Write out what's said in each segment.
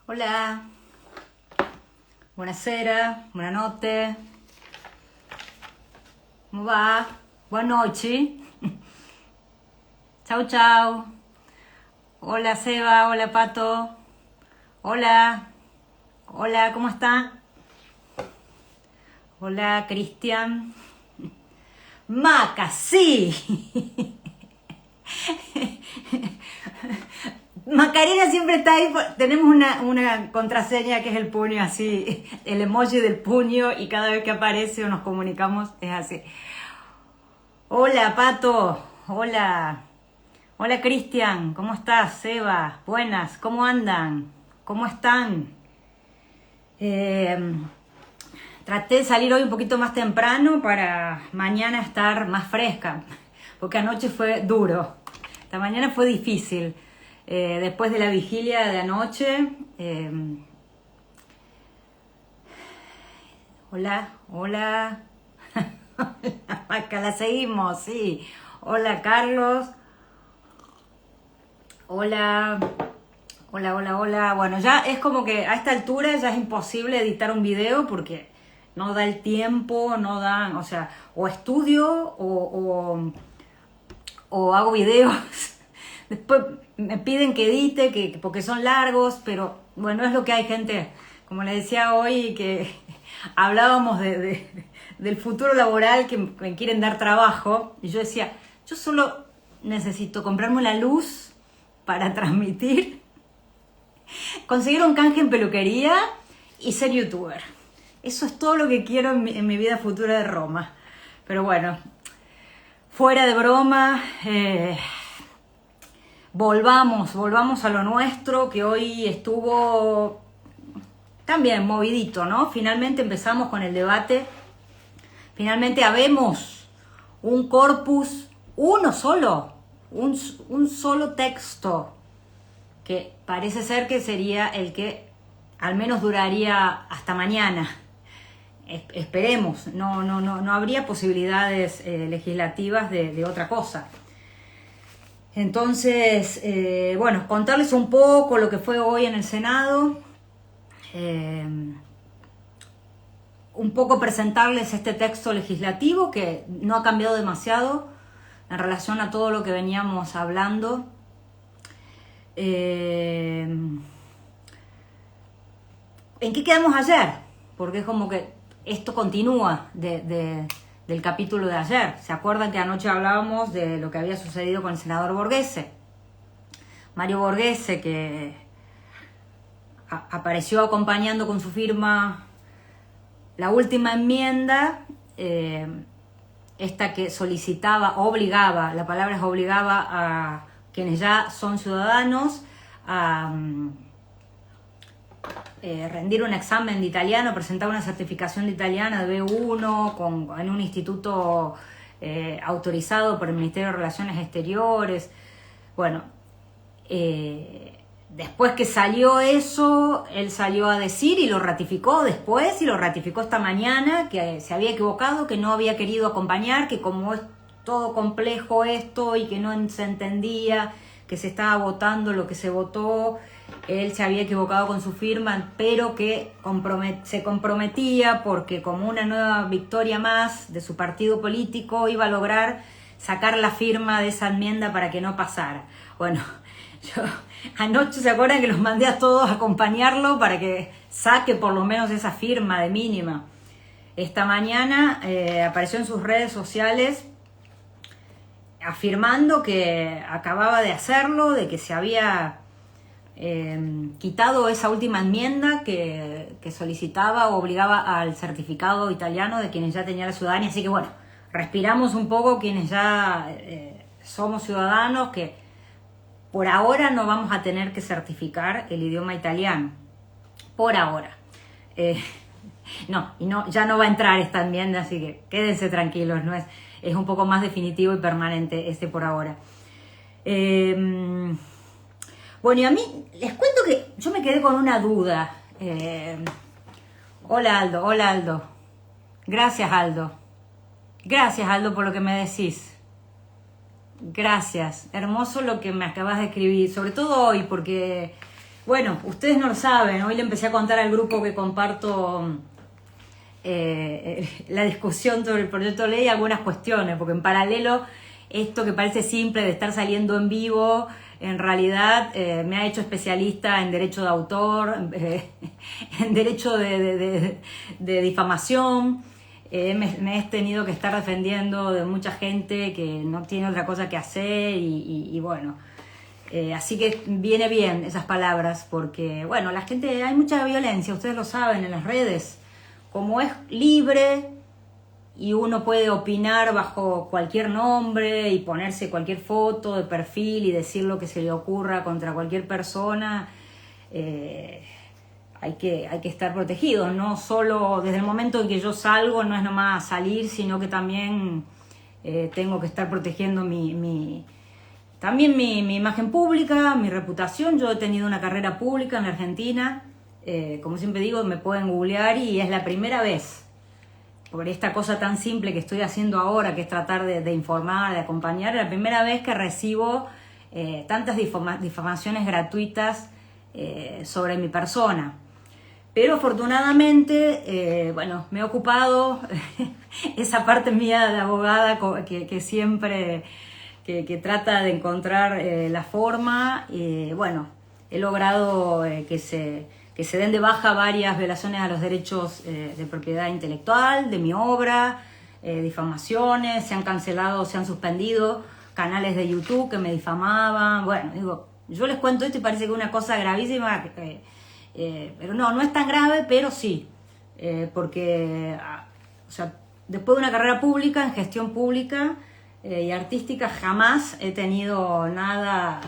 Hola, buonasera, buonanotte, come va? Buonanotte, chau chau, hola Seba, hola Pato, hola, hola, ¿cómo está? Hola Cristian, Maca, sí. Macarena siempre está ahí, tenemos una contraseña que es el puño así, el emoji del puño, y cada vez que aparece o nos comunicamos es así. Hola Pato, hola, hola Cristian, ¿cómo estás? Seba, buenas, ¿cómo andan? ¿Cómo están? Traté de salir hoy un poquito más temprano para mañana estar más fresca, porque anoche fue duro, esta mañana fue difícil. Después de la vigilia de anoche, hola, hola, acá la seguimos, sí, hola Carlos, hola, hola, bueno, ya es como que a esta altura ya es imposible editar un video porque no da el tiempo, no da, o sea, o estudio o hago videos. Después me piden que edite, porque son largos, pero bueno, es lo que hay, gente. Como les decía hoy, que hablábamos del futuro laboral, que me quieren dar trabajo, y yo decía, yo solo necesito comprarme una luz para transmitir, conseguir un canje en peluquería y ser youtuber. Eso es todo lo que quiero en mi vida futura de Roma. Pero bueno, fuera de broma, volvamos a lo nuestro, que hoy estuvo también movidito, ¿no? Finalmente empezamos con el debate, finalmente habemos un corpus, uno solo, un solo texto, que parece ser que sería el que al menos duraría hasta mañana. Esperemos, no habría posibilidades legislativas de otra cosa. Entonces, bueno, contarles un poco lo que fue hoy en el Senado, un poco presentarles este texto legislativo que no ha cambiado demasiado en relación a todo lo que veníamos hablando. ¿En qué quedamos ayer? Porque es como que esto continúa del capítulo de ayer. ¿Se acuerdan que anoche hablábamos de lo que había sucedido con el senador Borghese? Mario Borghese, que apareció acompañando con su firma la última enmienda, esta que solicitaba, obligaba, la palabra es obligaba a quienes ya son ciudadanos a rendir un examen de italiano, presentar una certificación de italiana de B1 en un instituto autorizado por el Ministerio de Relaciones Exteriores. Bueno, después que salió eso, él salió a decir y lo ratificó después, y lo ratificó esta mañana, que se había equivocado, que no había querido acompañar, que como es todo complejo esto y que no se entendía, que se estaba votando lo que se votó, él se había equivocado con su firma, pero que se comprometía, porque como una nueva victoria más de su partido político iba a lograr sacar la firma de esa enmienda para que no pasara. Bueno, yo anoche, ¿se acuerdan que los mandé a todos a acompañarlo para que saque por lo menos esa firma de mínima? Esta mañana apareció en sus redes sociales afirmando que acababa de hacerlo, de que se había quitado esa última enmienda que solicitaba o obligaba al certificado italiano de quienes ya tenían la ciudadanía. Así que bueno, respiramos un poco quienes ya somos ciudadanos, que por ahora no vamos a tener que certificar el idioma italiano. Por ahora. Ya no va a entrar esta enmienda, así que quédense tranquilos, es un poco más definitivo y permanente este por ahora. Bueno, y a mí les cuento que yo me quedé con una duda. Hola Aldo. Gracias Aldo por lo que me decís. Gracias, hermoso lo que me acabas de escribir, sobre todo hoy, porque Bueno, ustedes no lo saben, hoy le empecé a contar al grupo que comparto la discusión sobre el proyecto de ley algunas cuestiones, porque en paralelo esto que parece simple de estar saliendo en vivo, en realidad me ha hecho especialista en derecho de autor, en derecho de difamación. Me he tenido que estar defendiendo de mucha gente que no tiene otra cosa que hacer y bueno, así que viene bien esas palabras porque, bueno, la gente, hay mucha violencia, ustedes lo saben, en las redes. Como es libre y uno puede opinar bajo cualquier nombre y ponerse cualquier foto de perfil y decir lo que se le ocurra contra cualquier persona, hay que estar protegidos, no solo desde el momento en que yo salgo, no es nomás salir, sino que también tengo que estar protegiendo también mi imagen pública, mi reputación. Yo he tenido una carrera pública en la Argentina, como siempre digo, me pueden googlear y es la primera vez, por esta cosa tan simple que estoy haciendo ahora, que es tratar de informar, de acompañar, es la primera vez que recibo tantas difamaciones gratuitas sobre mi persona. Pero afortunadamente, bueno, me he ocupado esa parte mía de abogada que siempre que trata de encontrar la forma. Bueno, he logrado que se den de baja varias violaciones a los derechos de propiedad intelectual, de mi obra, difamaciones, se han cancelado, se han suspendido canales de YouTube que me difamaban. Bueno, digo, yo les cuento esto y parece que es una cosa gravísima, pero no es tan grave, pero sí, porque o sea, después de una carrera pública, en gestión pública y artística, jamás he tenido nada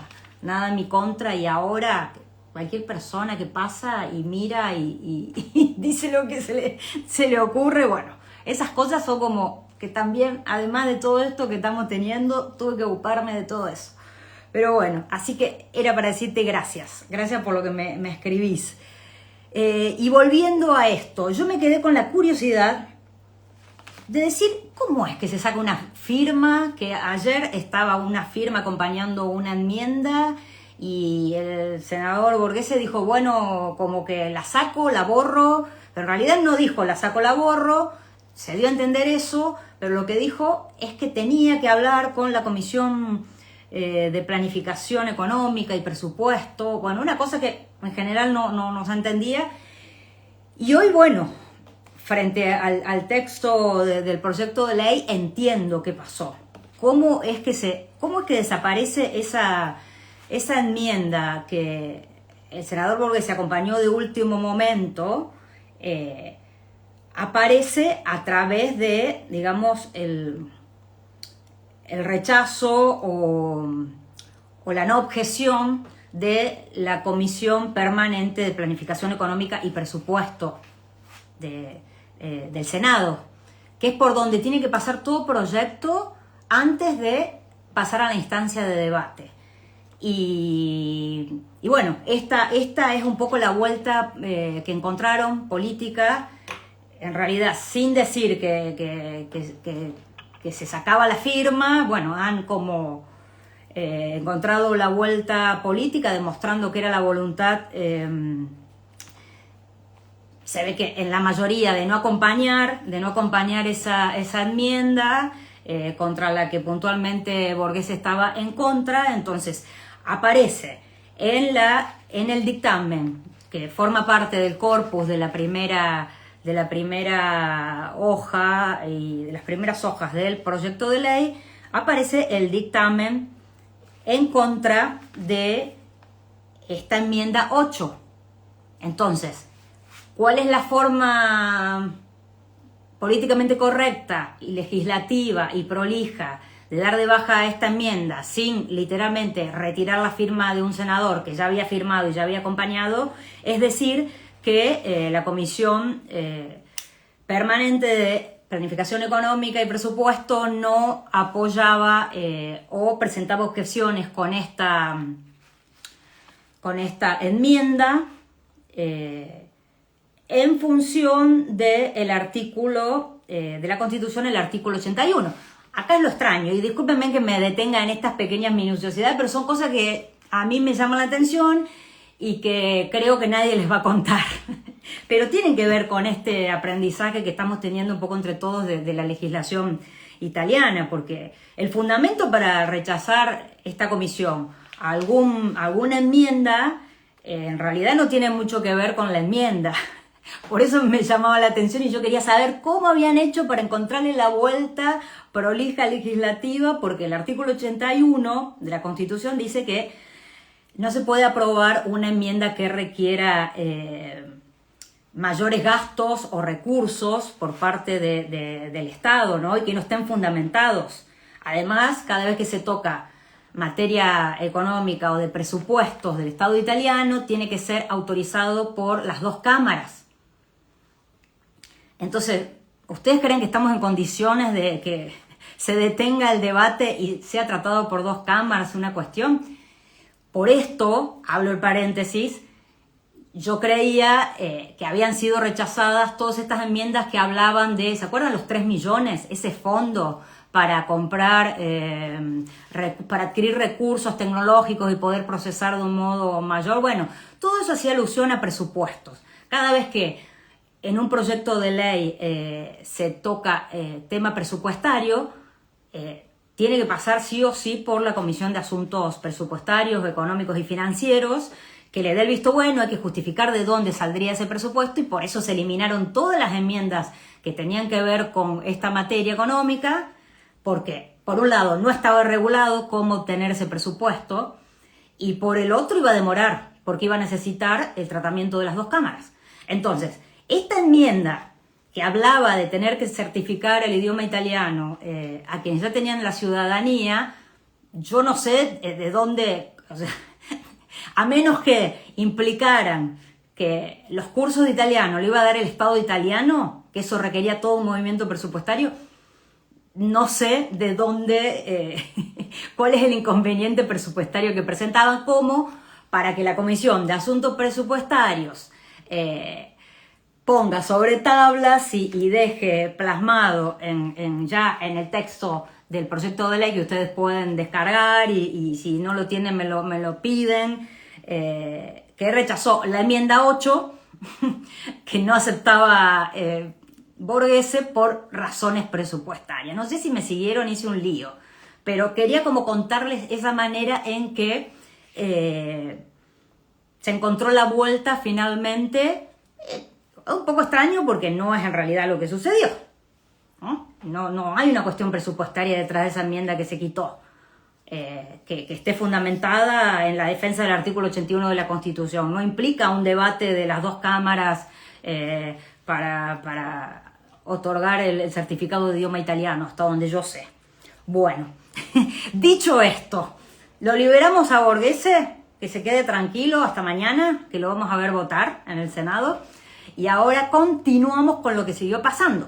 en mi contra, y ahora cualquier persona que pasa y mira y dice lo que se le ocurre, bueno, esas cosas son como que también, además de todo esto que estamos teniendo, tuve que ocuparme de todo eso. Pero bueno, así que era para decirte gracias por lo que me escribís. Y volviendo a esto, yo me quedé con la curiosidad de decir, ¿cómo es que se saca una firma? Que ayer estaba una firma acompañando una enmienda y el senador Borghese dijo, bueno, como que la saco, la borro, pero en realidad no dijo la saco, la borro, se dio a entender eso, pero lo que dijo es que tenía que hablar con la Comisión de Planificación Económica y Presupuesto, bueno, una cosa que en general no se entendía. Y hoy, bueno, frente al texto del proyecto de ley, entiendo qué pasó. ¿Cómo es que desaparece esa enmienda que el senador Borghese acompañó de último momento? Aparece a través de, digamos, el rechazo o la no objeción de la Comisión Permanente de Planificación Económica y Presupuesto del Senado, que es por donde tiene que pasar todo proyecto antes de pasar a la instancia de debate. Y bueno, esta es un poco la vuelta que encontraron política, en realidad sin decir que se sacaba la firma. Bueno, han como encontrado la vuelta política, demostrando que era la voluntad, se ve que en la mayoría, de no acompañar esa enmienda contra la que puntualmente Borghese estaba en contra. Entonces aparece en el dictamen, que forma parte del corpus de la primera hoja y de las primeras hojas del proyecto de ley, aparece el dictamen en contra de esta enmienda 8. Entonces, ¿cuál es la forma políticamente correcta y legislativa y prolija de dar de baja a esta enmienda sin literalmente retirar la firma de un senador que ya había firmado y ya había acompañado? Es decir, que la Comisión Permanente de Planificación Económica y Presupuesto no apoyaba o presentaba objeciones con esta enmienda en función del artículo de la Constitución, el artículo 81. Acá es lo extraño, y discúlpenme que me detenga en estas pequeñas minuciosidades, pero son cosas que a mí me llaman la atención y que creo que nadie les va a contar. Pero tienen que ver con este aprendizaje que estamos teniendo un poco entre todos de la legislación italiana, porque el fundamento para rechazar esta comisión, alguna enmienda, en realidad no tiene mucho que ver con la enmienda. Por eso me llamaba la atención y yo quería saber cómo habían hecho para encontrarle la vuelta prolija legislativa, porque el artículo 81 de la Constitución dice que no se puede aprobar una enmienda que requiera mayores gastos o recursos por parte del Estado, ¿no? Y que no estén fundamentados. Además, cada vez que se toca materia económica o de presupuestos del Estado italiano, tiene que ser autorizado por las dos cámaras. Entonces, ¿ustedes creen que estamos en condiciones de que se detenga el debate y sea tratado por dos cámaras una cuestión? Por esto, hablo el paréntesis, yo creía que habían sido rechazadas todas estas enmiendas que hablaban de, ¿se acuerdan los 3 millones? Ese fondo para comprar, para adquirir recursos tecnológicos y poder procesar de un modo mayor. Bueno, todo eso hacía alusión a presupuestos. Cada vez que en un proyecto de ley se toca tema presupuestario, tiene que pasar sí o sí por la Comisión de Asuntos Presupuestarios, Económicos y Financieros, que le dé el visto bueno, hay que justificar de dónde saldría ese presupuesto y por eso se eliminaron todas las enmiendas que tenían que ver con esta materia económica, porque por un lado no estaba regulado cómo obtener ese presupuesto y por el otro iba a demorar, porque iba a necesitar el tratamiento de las dos cámaras. Entonces, esta enmienda que hablaba de tener que certificar el idioma italiano a quienes ya tenían la ciudadanía, yo no sé de dónde, o sea, a menos que implicaran que los cursos de italiano le iba a dar el Estado italiano, que eso requería todo un movimiento presupuestario, no sé de dónde, cuál es el inconveniente presupuestario que presentaban, como para que la Comisión de Asuntos Presupuestarios ponga sobre tablas y deje plasmado ya en el texto del proyecto de ley que ustedes pueden descargar y si no lo tienen me lo piden, que rechazó la enmienda 8 que no aceptaba Borghese por razones presupuestarias. No sé si me siguieron, hice un lío, pero quería como contarles esa manera en que se encontró la vuelta finalmente. Un poco extraño porque no es en realidad lo que sucedió, ¿no? No hay una cuestión presupuestaria detrás de esa enmienda que se quitó, que esté fundamentada en la defensa del artículo 81 de la Constitución. No implica un debate de las dos cámaras para otorgar el certificado de idioma italiano, hasta donde yo sé. Bueno, dicho esto, lo liberamos a Borghese, que se quede tranquilo hasta mañana, que lo vamos a ver votar en el Senado. Y ahora continuamos con lo que siguió pasando.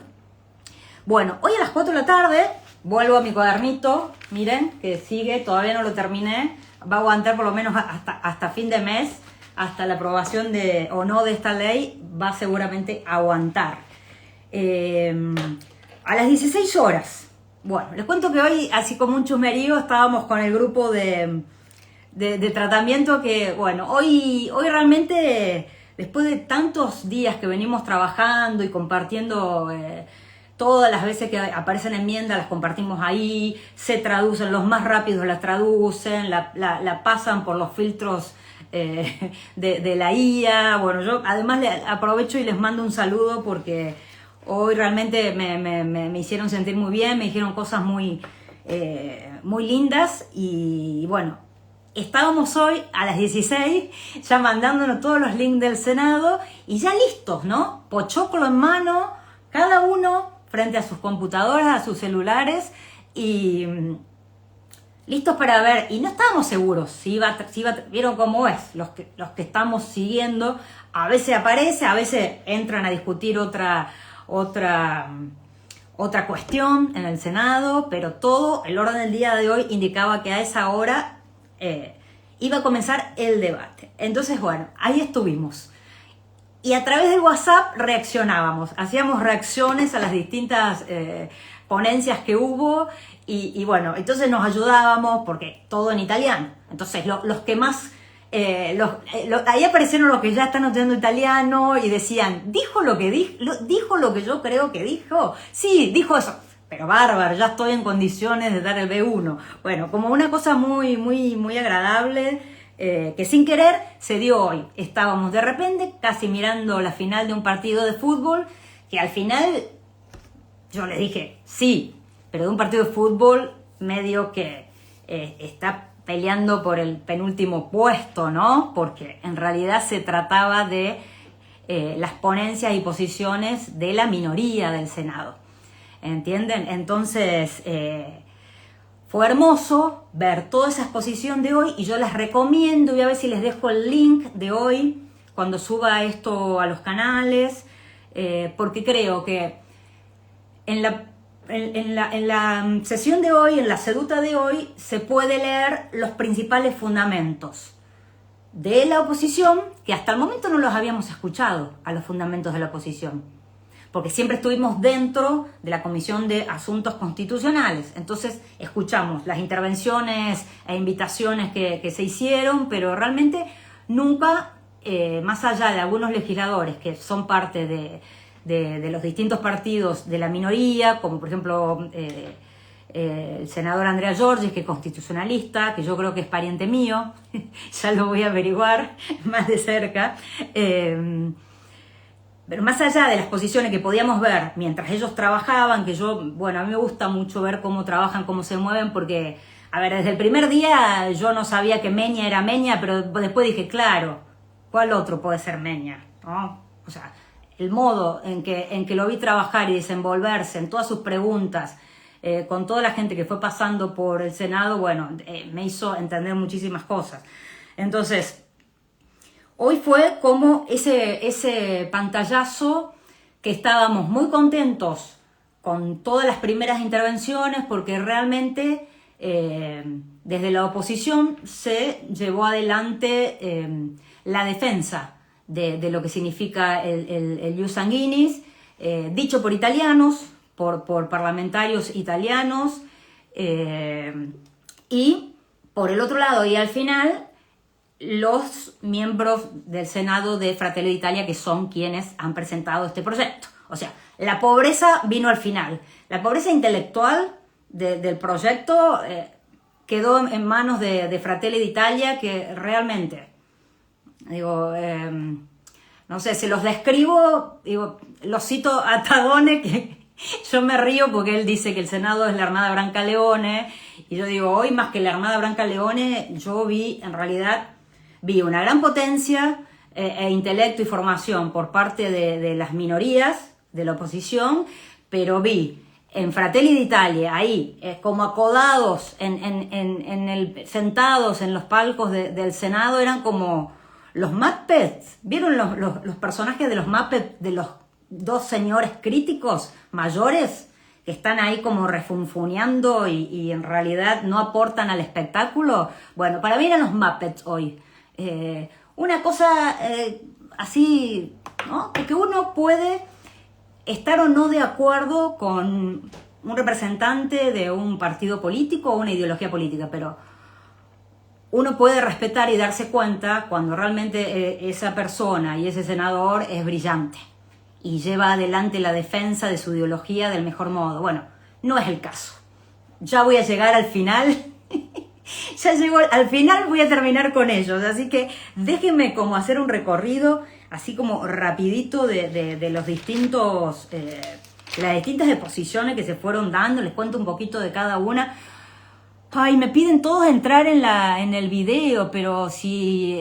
Bueno, hoy a las 4 de la tarde vuelvo a mi cuadernito. Miren, que sigue, todavía no lo terminé. Va a aguantar por lo menos hasta fin de mes, hasta la aprobación o no de esta ley, va seguramente a aguantar. A las 16 horas. Bueno, les cuento que hoy, así como un chusmerío, estábamos con el grupo de tratamiento que, bueno, hoy realmente, después de tantos días que venimos trabajando y compartiendo, todas las veces que aparecen enmiendas las compartimos ahí, se traducen, los más rápidos las traducen, la pasan por los filtros de la IA. Bueno, yo además aprovecho y les mando un saludo porque hoy realmente me hicieron sentir muy bien, me dijeron cosas muy lindas y bueno, estábamos hoy a las 16 ya mandándonos todos los links del Senado y ya listos, ¿no? Pochoclo en mano, cada uno frente a sus computadoras, a sus celulares y listos para ver. Y no estábamos seguros si iba, vieron cómo es, los que estamos siguiendo, a veces aparece, a veces entran a discutir otra cuestión en el Senado, pero todo el orden del día de hoy indicaba que a esa hora iba a comenzar el debate. Entonces, bueno, ahí estuvimos. Y a través del WhatsApp reaccionábamos, hacíamos reacciones a las distintas ponencias que hubo y bueno, entonces nos ayudábamos porque todo en italiano. Entonces, los que más ahí aparecieron los que ya están estudiando italiano y decían, ¿dijo lo que dijo lo que yo creo que dijo? Sí, dijo eso. Pero bárbaro, ya estoy en condiciones de dar el B1. Bueno, como una cosa muy, muy, muy agradable, que sin querer se dio hoy. Estábamos de repente casi mirando la final de un partido de fútbol, que al final yo les dije, sí, pero de un partido de fútbol medio que está peleando por el penúltimo puesto, ¿no? Porque en realidad se trataba de las ponencias y posiciones de la minoría del Senado, ¿entienden? Entonces, fue hermoso ver toda esa exposición de hoy y yo les recomiendo, voy a ver si les dejo el link de hoy cuando suba esto a los canales, porque creo que en la sesión de hoy, en la seduta de hoy, se puede leer los principales fundamentos de la oposición, que hasta el momento no los habíamos escuchado, a los fundamentos de la oposición, porque siempre estuvimos dentro de la Comisión de Asuntos Constitucionales. Entonces escuchamos las intervenciones e invitaciones que se hicieron, pero realmente nunca, más allá de algunos legisladores que son parte de los distintos partidos de la minoría, como por ejemplo el senador Andrea Giorgis, que es constitucionalista, que yo creo que es pariente mío, ya lo voy a averiguar más de cerca, pero más allá de las posiciones que podíamos ver mientras ellos trabajaban, que yo, bueno, a mí me gusta mucho ver cómo trabajan, cómo se mueven, porque, a ver, desde el primer día yo no sabía que Meña era Meña, pero después dije, claro, ¿cuál otro puede ser Meña? ¿No? O sea, el modo en que lo vi trabajar y desenvolverse en todas sus preguntas, con toda la gente que fue pasando por el Senado, bueno, me hizo entender muchísimas cosas. Entonces, hoy fue como ese pantallazo que estábamos muy contentos con todas las primeras intervenciones, porque realmente desde la oposición se llevó adelante la defensa de lo que significa el ius sanguinis, dicho por italianos, por parlamentarios italianos, y por el otro lado, y al final, los miembros del Senado de Fratelli d'Italia, que son quienes han presentado este proyecto. O sea, la pobreza vino al final. La pobreza intelectual del proyecto quedó en manos de Fratelli d'Italia, que realmente, digo, no sé, se los describo, digo, los cito a Tagone, que yo me río porque él dice que el Senado es la Armada Brancaleone, y yo digo, hoy más que la Armada Brancaleone, yo vi, en realidad, vi una gran potencia intelecto y formación por parte de las minorías de la oposición, pero vi en Fratelli d'Italia, ahí, como acodados, sentados en los palcos del Senado, eran como los Muppets. ¿Vieron los personajes de los Muppets, de los dos señores críticos mayores que están ahí como refunfuneando y en realidad no aportan al espectáculo? Bueno, para mí eran los Muppets hoy. Una cosa así, ¿no? Porque uno puede estar o no de acuerdo con un representante de un partido político o una ideología política, pero uno puede respetar y darse cuenta cuando realmente esa persona y ese senador es brillante y lleva adelante la defensa de su ideología del mejor modo. Bueno, no es el caso. Ya voy a llegar al final. Ya llego al final, voy a terminar con ellos. Así que déjenme como hacer un recorrido así como rapidito de los distintos, las distintas exposiciones que se fueron dando. Les cuento un poquito de cada una. Ay, me piden todos entrar en el video, pero si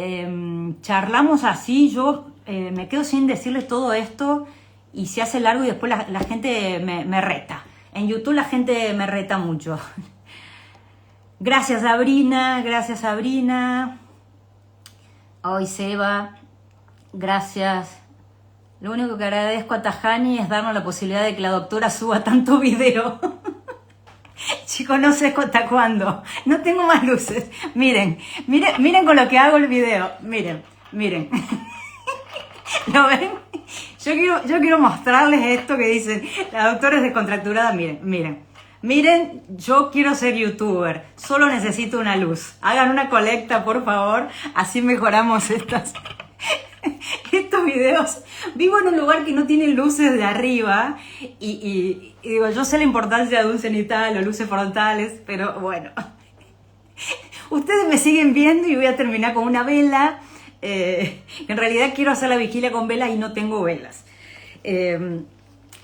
charlamos así, yo me quedo sin decirles todo esto y se hace largo y después la gente me reta. En YouTube la gente me reta mucho. Gracias, Sabrina. Gracias, Sabrina. Hoy Seba. Gracias. Lo único que agradezco a Tajani es darnos la posibilidad de que la doctora suba tanto video. Chicos, no sé hasta cuándo. No tengo más luces. Miren con lo que hago el video. Miren. ¿Lo ven? Yo quiero mostrarles esto que dicen. La doctora es descontracturada. Miren. Miren, yo quiero ser youtuber, solo necesito una luz. Hagan una colecta, por favor, así mejoramos estos videos. Vivo en un lugar que no tiene luces de arriba y digo, yo sé la importancia de un cenital o luces frontales, pero bueno. Ustedes me siguen viendo y voy a terminar con una vela. En realidad quiero hacer la vigilia con velas y no tengo velas.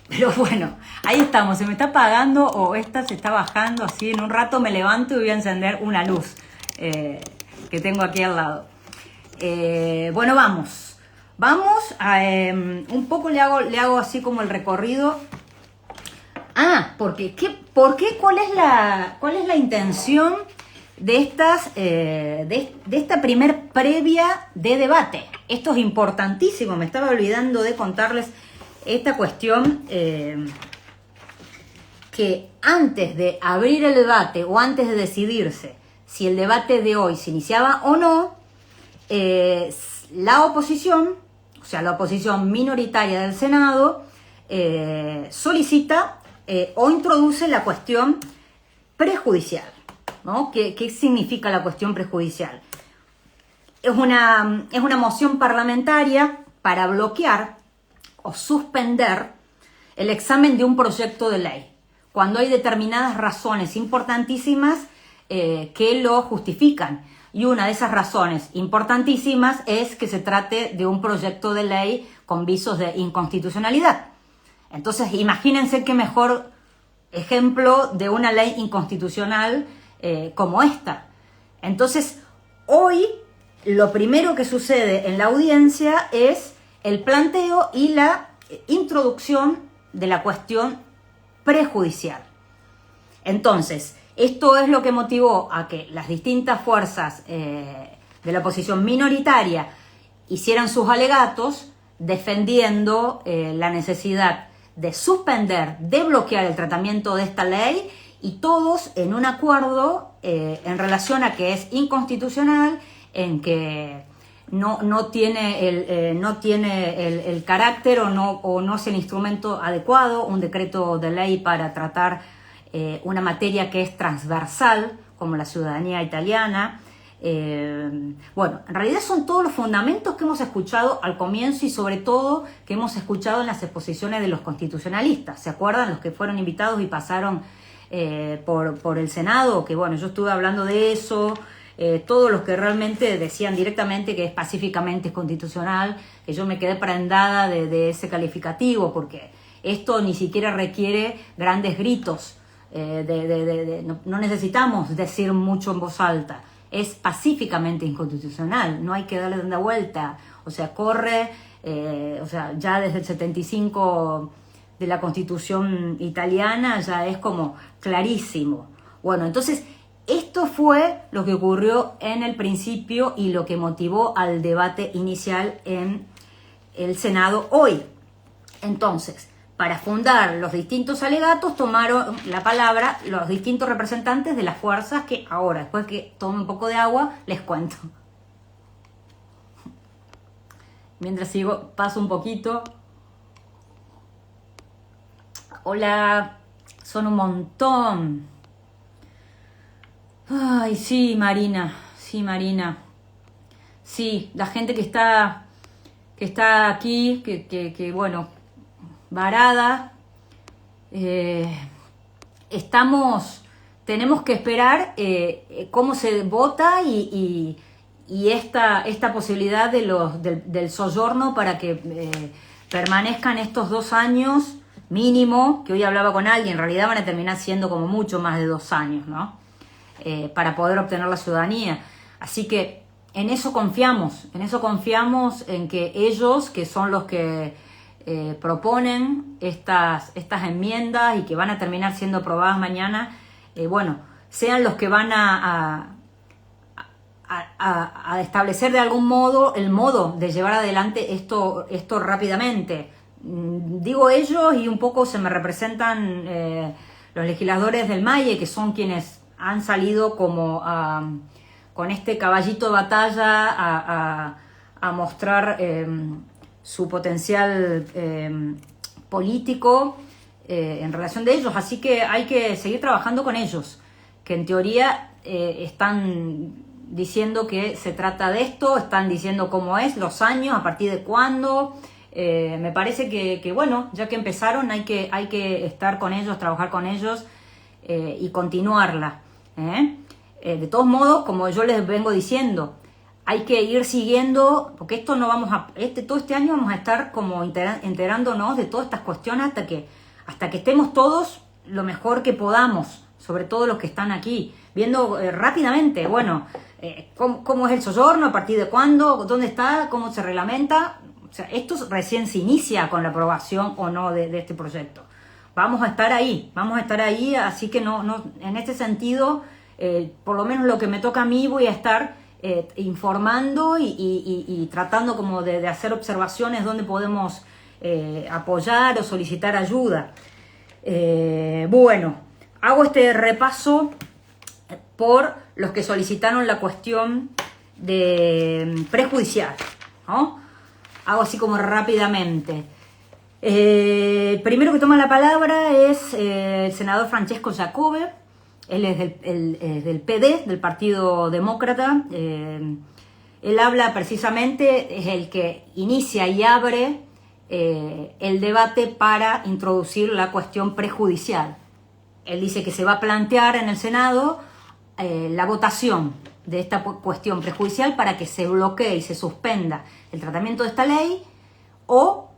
Pero bueno, ahí estamos. Se me está apagando o esta se está bajando. Así en un rato me levanto y voy a encender una luz que tengo aquí al lado. Bueno, vamos. Vamos a un poco le hago así como el recorrido. ¿Por qué? ¿Cuál es la intención de esta primer previa de debate? Esto es importantísimo, me estaba olvidando de contarles esta cuestión, que antes de abrir el debate o antes de decidirse si el debate de hoy se iniciaba o no, la oposición, o sea, la oposición minoritaria del Senado, solicita o introduce la cuestión prejudicial, ¿no? ¿Qué significa la cuestión prejudicial? Es una moción parlamentaria para bloquear o suspender el examen de un proyecto de ley, cuando hay determinadas razones importantísimas que lo justifican. Y una de esas razones importantísimas es que se trate de un proyecto de ley con visos de inconstitucionalidad. Entonces, imagínense qué mejor ejemplo de una ley inconstitucional como esta. Entonces, hoy lo primero que sucede en la audiencia es el planteo y la introducción de la cuestión prejudicial. Entonces, esto es lo que motivó a que las distintas fuerzas de la oposición minoritaria hicieran sus alegatos defendiendo la necesidad de suspender, de bloquear el tratamiento de esta ley, y todos en un acuerdo en relación a que es inconstitucional, en que no tiene el carácter o no es el instrumento adecuado, un decreto de ley para tratar una materia que es transversal, como la ciudadanía italiana. Bueno, en realidad son todos los fundamentos que hemos escuchado al comienzo y sobre todo que hemos escuchado en las exposiciones de los constitucionalistas. ¿Se acuerdan? Los que fueron invitados y pasaron por el Senado, que bueno, yo estuve hablando de eso. Todos los que realmente decían directamente que es pacíficamente constitucional, que yo me quedé prendada de ese calificativo, porque esto ni siquiera requiere grandes gritos, no necesitamos decir mucho en voz alta, es pacíficamente inconstitucional, no hay que darle tanta vuelta, o sea, corre, ya desde el 75 de la Constitución italiana ya es como clarísimo. Bueno, entonces esto fue lo que ocurrió en el principio y lo que motivó al debate inicial en el Senado hoy. Entonces, para fundar los distintos alegatos tomaron la palabra los distintos representantes de las fuerzas que ahora, después que tome un poco de agua, les cuento. Mientras sigo, paso un poquito. Hola, son un montón. Ay, sí, Marina. Sí, la gente que está aquí, que bueno, varada. Tenemos que esperar cómo se vota y esta posibilidad del soggiorno para que permanezcan estos 2 años mínimo, que hoy hablaba con alguien, en realidad van a terminar siendo como mucho más de 2 años, ¿no? Para poder obtener la ciudadanía. Así que en eso confiamos en que ellos, que son los que proponen estas enmiendas y que van a terminar siendo aprobadas mañana, sean los que van a establecer de algún modo el modo de llevar adelante esto rápidamente. Digo ellos y un poco se me representan los legisladores del MAIE, que son quienes han salido como con este caballito de batalla a mostrar su potencial político en relación de ellos, así que hay que seguir trabajando con ellos, que en teoría están diciendo que se trata de esto, están diciendo cómo es, los años, a partir de cuándo. Me parece que bueno, ya que empezaron hay que estar con ellos, trabajar con ellos y continuarla. De todos modos, como yo les vengo diciendo, hay que ir siguiendo, porque esto no vamos a, todo este año vamos a estar como enterándonos de todas estas cuestiones hasta que estemos todos lo mejor que podamos, sobre todo los que están aquí, viendo rápidamente, bueno, cómo es el soyorno, a partir de cuándo, dónde está, cómo se reglamenta. O sea, esto recién se inicia con la aprobación o no de este proyecto. Vamos a estar ahí, así que no, en este sentido, por lo menos lo que me toca a mí, voy a estar informando y tratando como de hacer observaciones donde podemos apoyar o solicitar ayuda. Bueno, hago este repaso por los que solicitaron la cuestión de prejudicial, ¿no? Hago así como rápidamente. Primero que toma la palabra es el senador Francesco Giacobbe. Él es del PD, del Partido Demócrata. Él habla precisamente, es el que inicia y abre el debate para introducir la cuestión prejudicial. Él dice que se va a plantear en el Senado la votación de esta cuestión prejudicial para que se bloquee y se suspenda el tratamiento de esta ley, o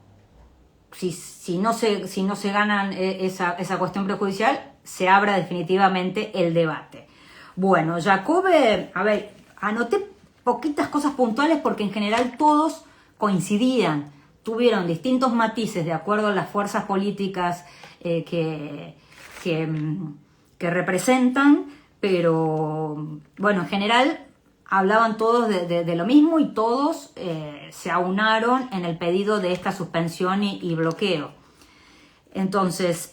si no se ganan esa cuestión prejudicial, se abra definitivamente el debate. Bueno, Giacobbe, a ver, anoté poquitas cosas puntuales porque en general todos coincidían, tuvieron distintos matices de acuerdo a las fuerzas políticas que representan, pero bueno, en general hablaban todos de lo mismo y todos se aunaron en el pedido de esta suspensión y bloqueo. Entonces,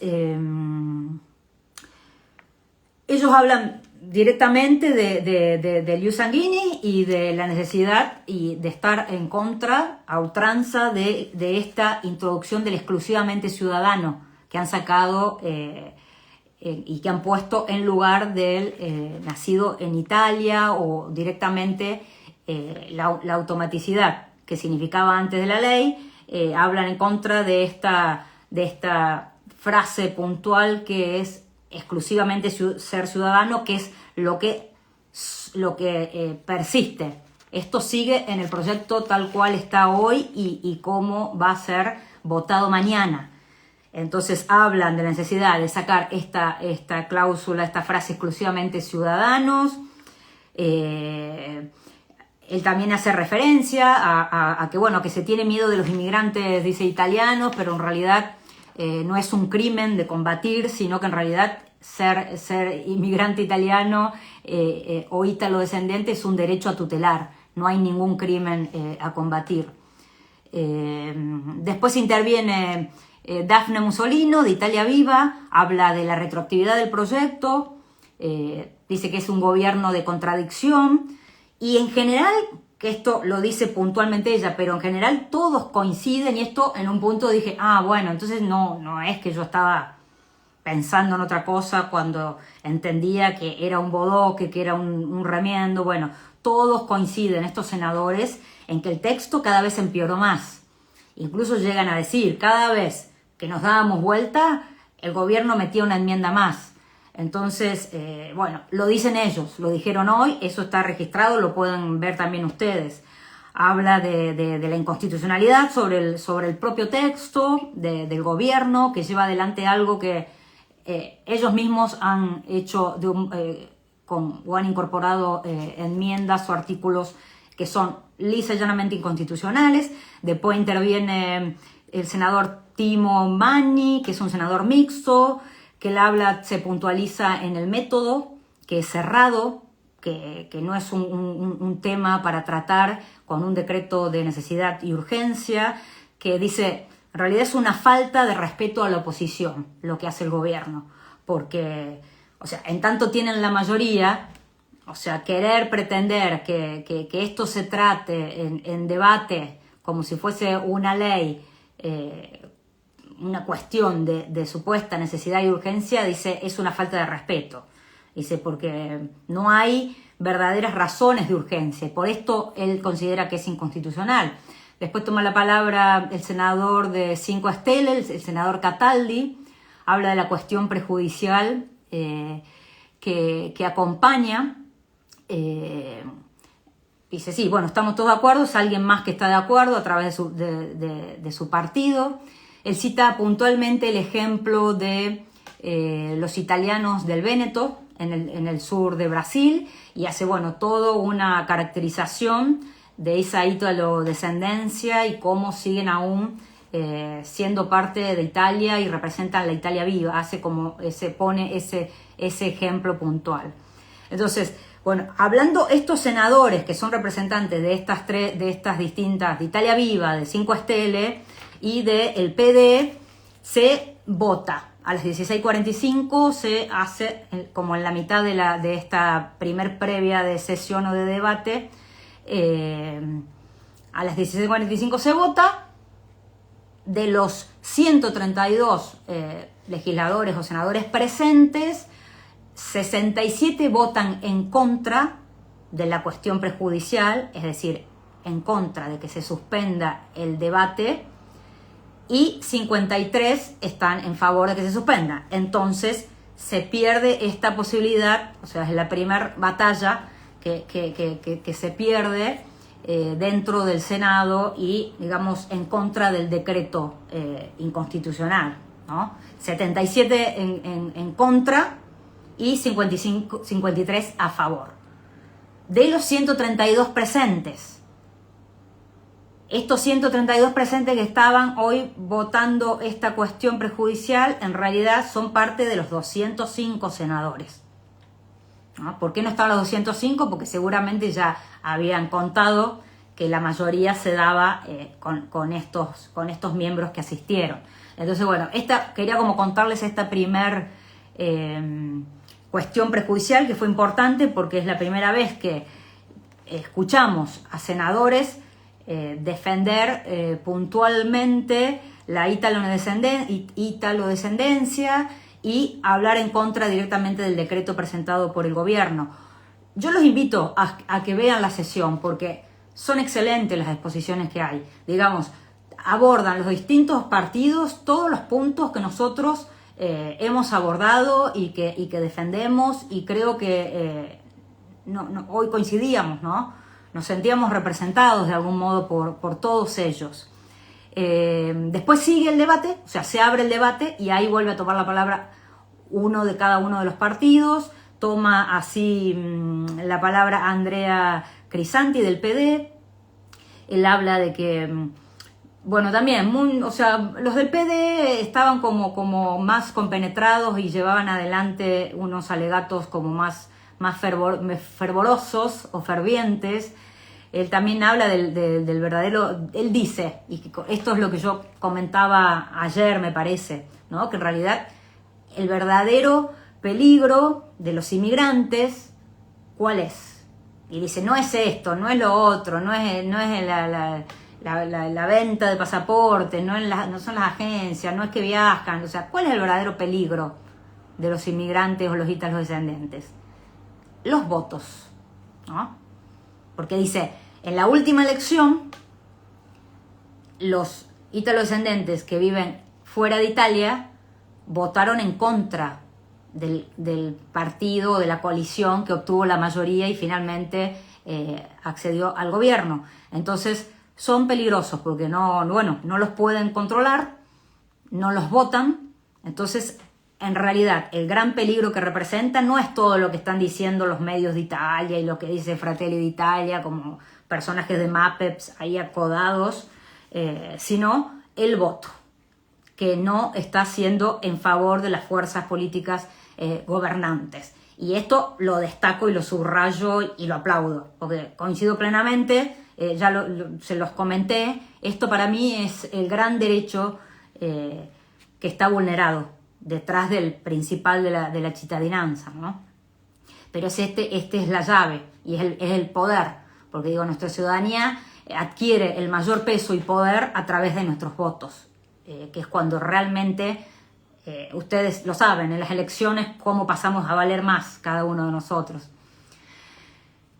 ellos hablan directamente de Liu Sanguini y de la necesidad y de estar en contra, a ultranza, de esta introducción del exclusivamente ciudadano que han sacado y que han puesto en lugar del nacido en Italia o directamente la automaticidad que significaba antes de la ley. Hablan en contra de esta frase puntual que es exclusivamente ser ciudadano, que es lo que persiste. Esto sigue en el proyecto tal cual está hoy y cómo va a ser votado mañana. Entonces hablan de la necesidad de sacar esta cláusula, esta frase exclusivamente ciudadanos. Él también hace referencia a que, bueno, que se tiene miedo de los inmigrantes, dice, italianos, pero en realidad no es un crimen de combatir, sino que en realidad ser inmigrante italiano o ítalo-descendente es un derecho a tutelar, no hay ningún crimen a combatir. Después interviene Daphne Musolino, de Italia Viva, habla de la retroactividad del proyecto, dice que es un gobierno de contradicción, y en general, que esto lo dice puntualmente ella, pero en general todos coinciden, y esto en un punto dije, bueno, entonces no es que yo estaba pensando en otra cosa cuando entendía que era un bodoque, que era un remiendo. Bueno, todos coinciden, estos senadores, en que el texto cada vez empeoró más. Incluso llegan a decir, cada vez que nos dábamos vuelta, el gobierno metía una enmienda más. Entonces, bueno, lo dicen ellos, lo dijeron hoy, eso está registrado, lo pueden ver también ustedes. Habla de la inconstitucionalidad sobre el propio texto del gobierno, que lleva adelante algo que ellos mismos han hecho o han incorporado enmiendas o artículos que son lisa y llanamente inconstitucionales. Después interviene el senador Timo Manni, que es un senador mixto, que él habla, se puntualiza en el método, que es cerrado, que no es un tema para tratar con un decreto de necesidad y urgencia, que dice, en realidad es una falta de respeto a la oposición lo que hace el gobierno, porque, o sea, en tanto tienen la mayoría, o sea, querer pretender que esto se trate en debate como si fuese una ley una cuestión de supuesta necesidad y urgencia, dice, es una falta de respeto. Dice, porque no hay verdaderas razones de urgencia. Por esto él considera que es inconstitucional. Después toma la palabra el senador de Cinco Stelle, el senador Cataldi, habla de la cuestión prejudicial que acompaña. Dice, sí, bueno, estamos todos de acuerdo, es alguien más que está de acuerdo a través de su partido. Él cita puntualmente el ejemplo de los italianos del Véneto, en el sur de Brasil, y hace, bueno, toda una caracterización de esa ítalo-descendencia y cómo siguen aún siendo parte de Italia y representan la Italia viva, pone ese ejemplo puntual. Entonces, bueno, hablando estos senadores que son representantes de estas distintas, de Italia Viva, de Cinque Stelle y del PD, se vota. A las 16:45 se hace, como en la mitad de esta primer previa de sesión o de debate, a las 16:45 se vota. De los 132 legisladores o senadores presentes, 67 votan en contra de la cuestión prejudicial, es decir, en contra de que se suspenda el debate, y 53 están en favor de que se suspenda. Entonces se pierde esta posibilidad, o sea, es la primera batalla que se pierde dentro del Senado y, digamos, en contra del decreto inconstitucional, ¿no? 77 en contra y 53 a favor. De los 132 presentes, estos 132 presentes que estaban hoy votando esta cuestión prejudicial, en realidad son parte de los 205 senadores. ¿No? ¿Por qué no estaban los 205? Porque seguramente ya habían contado que la mayoría se daba con estos miembros que asistieron. Entonces, bueno, quería como contarles esta primer cuestión prejudicial, que fue importante porque es la primera vez que escuchamos a senadores defender puntualmente la italodescendencia y hablar en contra directamente del decreto presentado por el gobierno. Yo los invito a que vean la sesión porque son excelentes las exposiciones que hay. Digamos, abordan los distintos partidos todos los puntos que nosotros hemos abordado y que defendemos, y creo que hoy coincidíamos, ¿no? Nos sentíamos representados de algún modo por todos ellos. Después sigue el debate, o sea, se abre el debate y ahí vuelve a tomar la palabra uno de cada uno de los partidos. Toma así la palabra Andrea Crisanti del PD. Él habla de que, bueno, también, los del PD estaban como más compenetrados y llevaban adelante unos alegatos como más fervorosos o fervientes. Él también habla del verdadero, él dice, y esto es lo que yo comentaba ayer, me parece, ¿no? Que en realidad el verdadero peligro de los inmigrantes, ¿cuál es? Y dice, no es esto, no es lo otro, no es la venta de pasaportes, no son las agencias, no es que viajan, o sea, ¿cuál es el verdadero peligro de los inmigrantes o los italodescendientes? Los votos, ¿no? Porque dice, en la última elección, los italodescendientes que viven fuera de Italia votaron en contra del partido, de la coalición que obtuvo la mayoría y finalmente accedió al gobierno. Entonces son peligrosos porque no los pueden controlar, no los votan. Entonces, en realidad, el gran peligro que representa no es todo lo que están diciendo los medios de Italia y lo que dice Fratelli d'Italia como personajes de Muppets ahí acodados, sino el voto, que no está siendo en favor de las fuerzas políticas gobernantes. Y esto lo destaco y lo subrayo y lo aplaudo, porque coincido plenamente, se los comenté, esto para mí es el gran derecho que está vulnerado detrás del principal de la cittadinanza, ¿no? Pero este es la llave y es el poder, porque digo, nuestra ciudadanía adquiere el mayor peso y poder a través de nuestros votos. que es cuando realmente, ustedes lo saben, en las elecciones cómo pasamos a valer más cada uno de nosotros.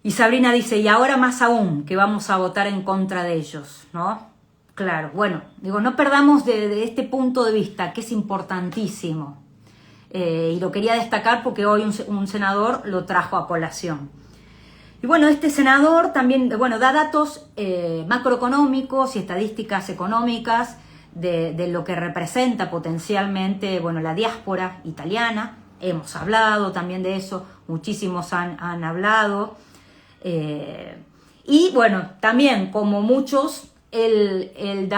Y Sabrina dice, y ahora más aún, que vamos a votar en contra de ellos, ¿no? Claro, bueno, digo, no perdamos de este punto de vista, que es importantísimo. Y lo quería destacar porque hoy un senador lo trajo a colación. Y bueno, este senador también, bueno, da datos macroeconómicos y estadísticas económicas de lo que representa potencialmente, bueno, la diáspora italiana. Hemos hablado también de eso, muchísimos han hablado. Y bueno, también como muchos, él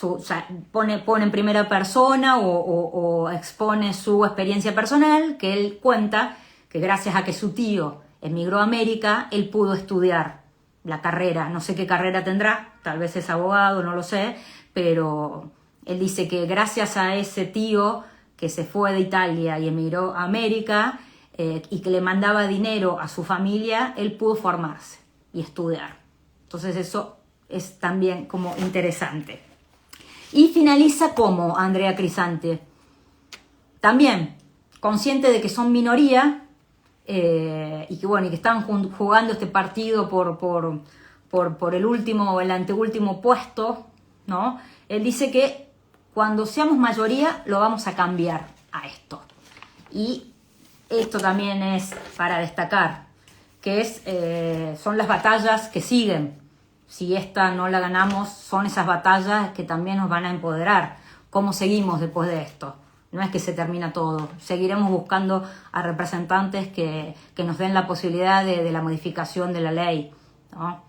o sea, pone en primera persona o expone su experiencia personal, que él cuenta que gracias a que su tío emigró a América, él pudo estudiar la carrera, no sé qué carrera tendrá, tal vez es abogado, no lo sé, pero él dice que gracias a ese tío que se fue de Italia y emigró a América, y que le mandaba dinero a su familia, él pudo formarse y estudiar. Entonces eso es también como interesante. Y finaliza como Andrea Crisante, también consciente de que son minoría, y que bueno, y que están jugando este partido por el último o el anteúltimo puesto, ¿no? Él dice que cuando seamos mayoría lo vamos a cambiar a esto. Y esto también es para destacar, que son las batallas que siguen. Si esta no la ganamos, son esas batallas que también nos van a empoderar. ¿Cómo seguimos después de esto? No es que se termina todo. Seguiremos buscando a representantes que nos den la posibilidad de la modificación de la ley, ¿no?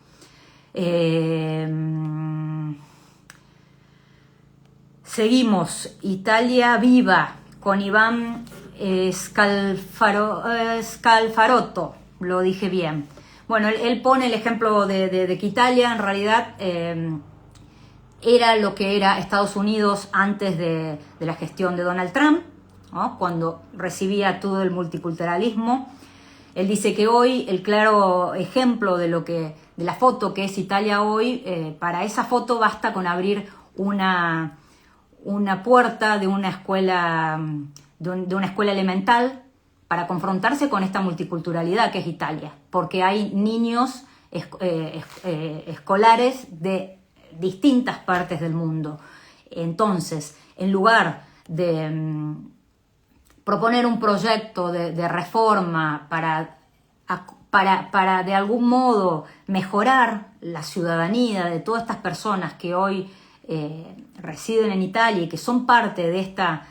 Seguimos. Italia Viva con Iván Scalfarotto, lo dije bien. Bueno, él pone el ejemplo de que Italia en realidad era lo que era Estados Unidos antes de la gestión de Donald Trump, ¿no? Cuando recibía todo el multiculturalismo. Él dice que hoy el claro ejemplo de la foto que es Italia hoy, para esa foto basta con abrir una puerta de una escuela elemental para confrontarse con esta multiculturalidad que es Italia, porque hay niños escolares de distintas partes del mundo. Entonces, en lugar de proponer un proyecto de reforma para de algún modo mejorar la ciudadanía de todas estas personas que hoy residen en Italia y que son parte de esta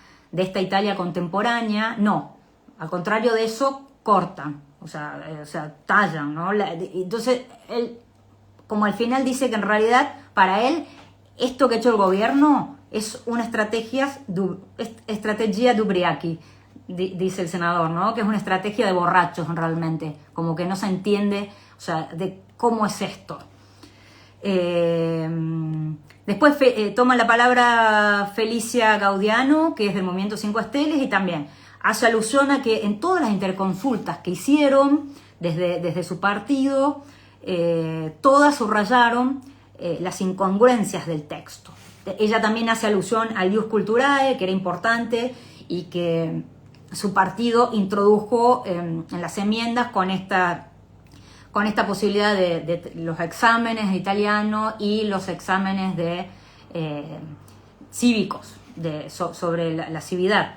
Italia contemporánea, no, al contrario de eso, cortan, o sea tallan, ¿no? Entonces, él, como al final dice que en realidad, para él, esto que ha hecho el gobierno es una estrategia de ubriachi, dice el senador, ¿no? Que es una estrategia de borrachos realmente, como que no se entiende, o sea, de cómo es esto. Después toma la palabra Felicia Gaudiano, que es del Movimiento 5 Estrellas, y también hace alusión a que en todas las interconsultas que hicieron desde su partido, todas subrayaron las incongruencias del texto. Ella también hace alusión al ius culturae, que era importante y que su partido introdujo en las enmiendas con esta posibilidad de los exámenes de italiano y los exámenes de cívicos sobre la civilidad.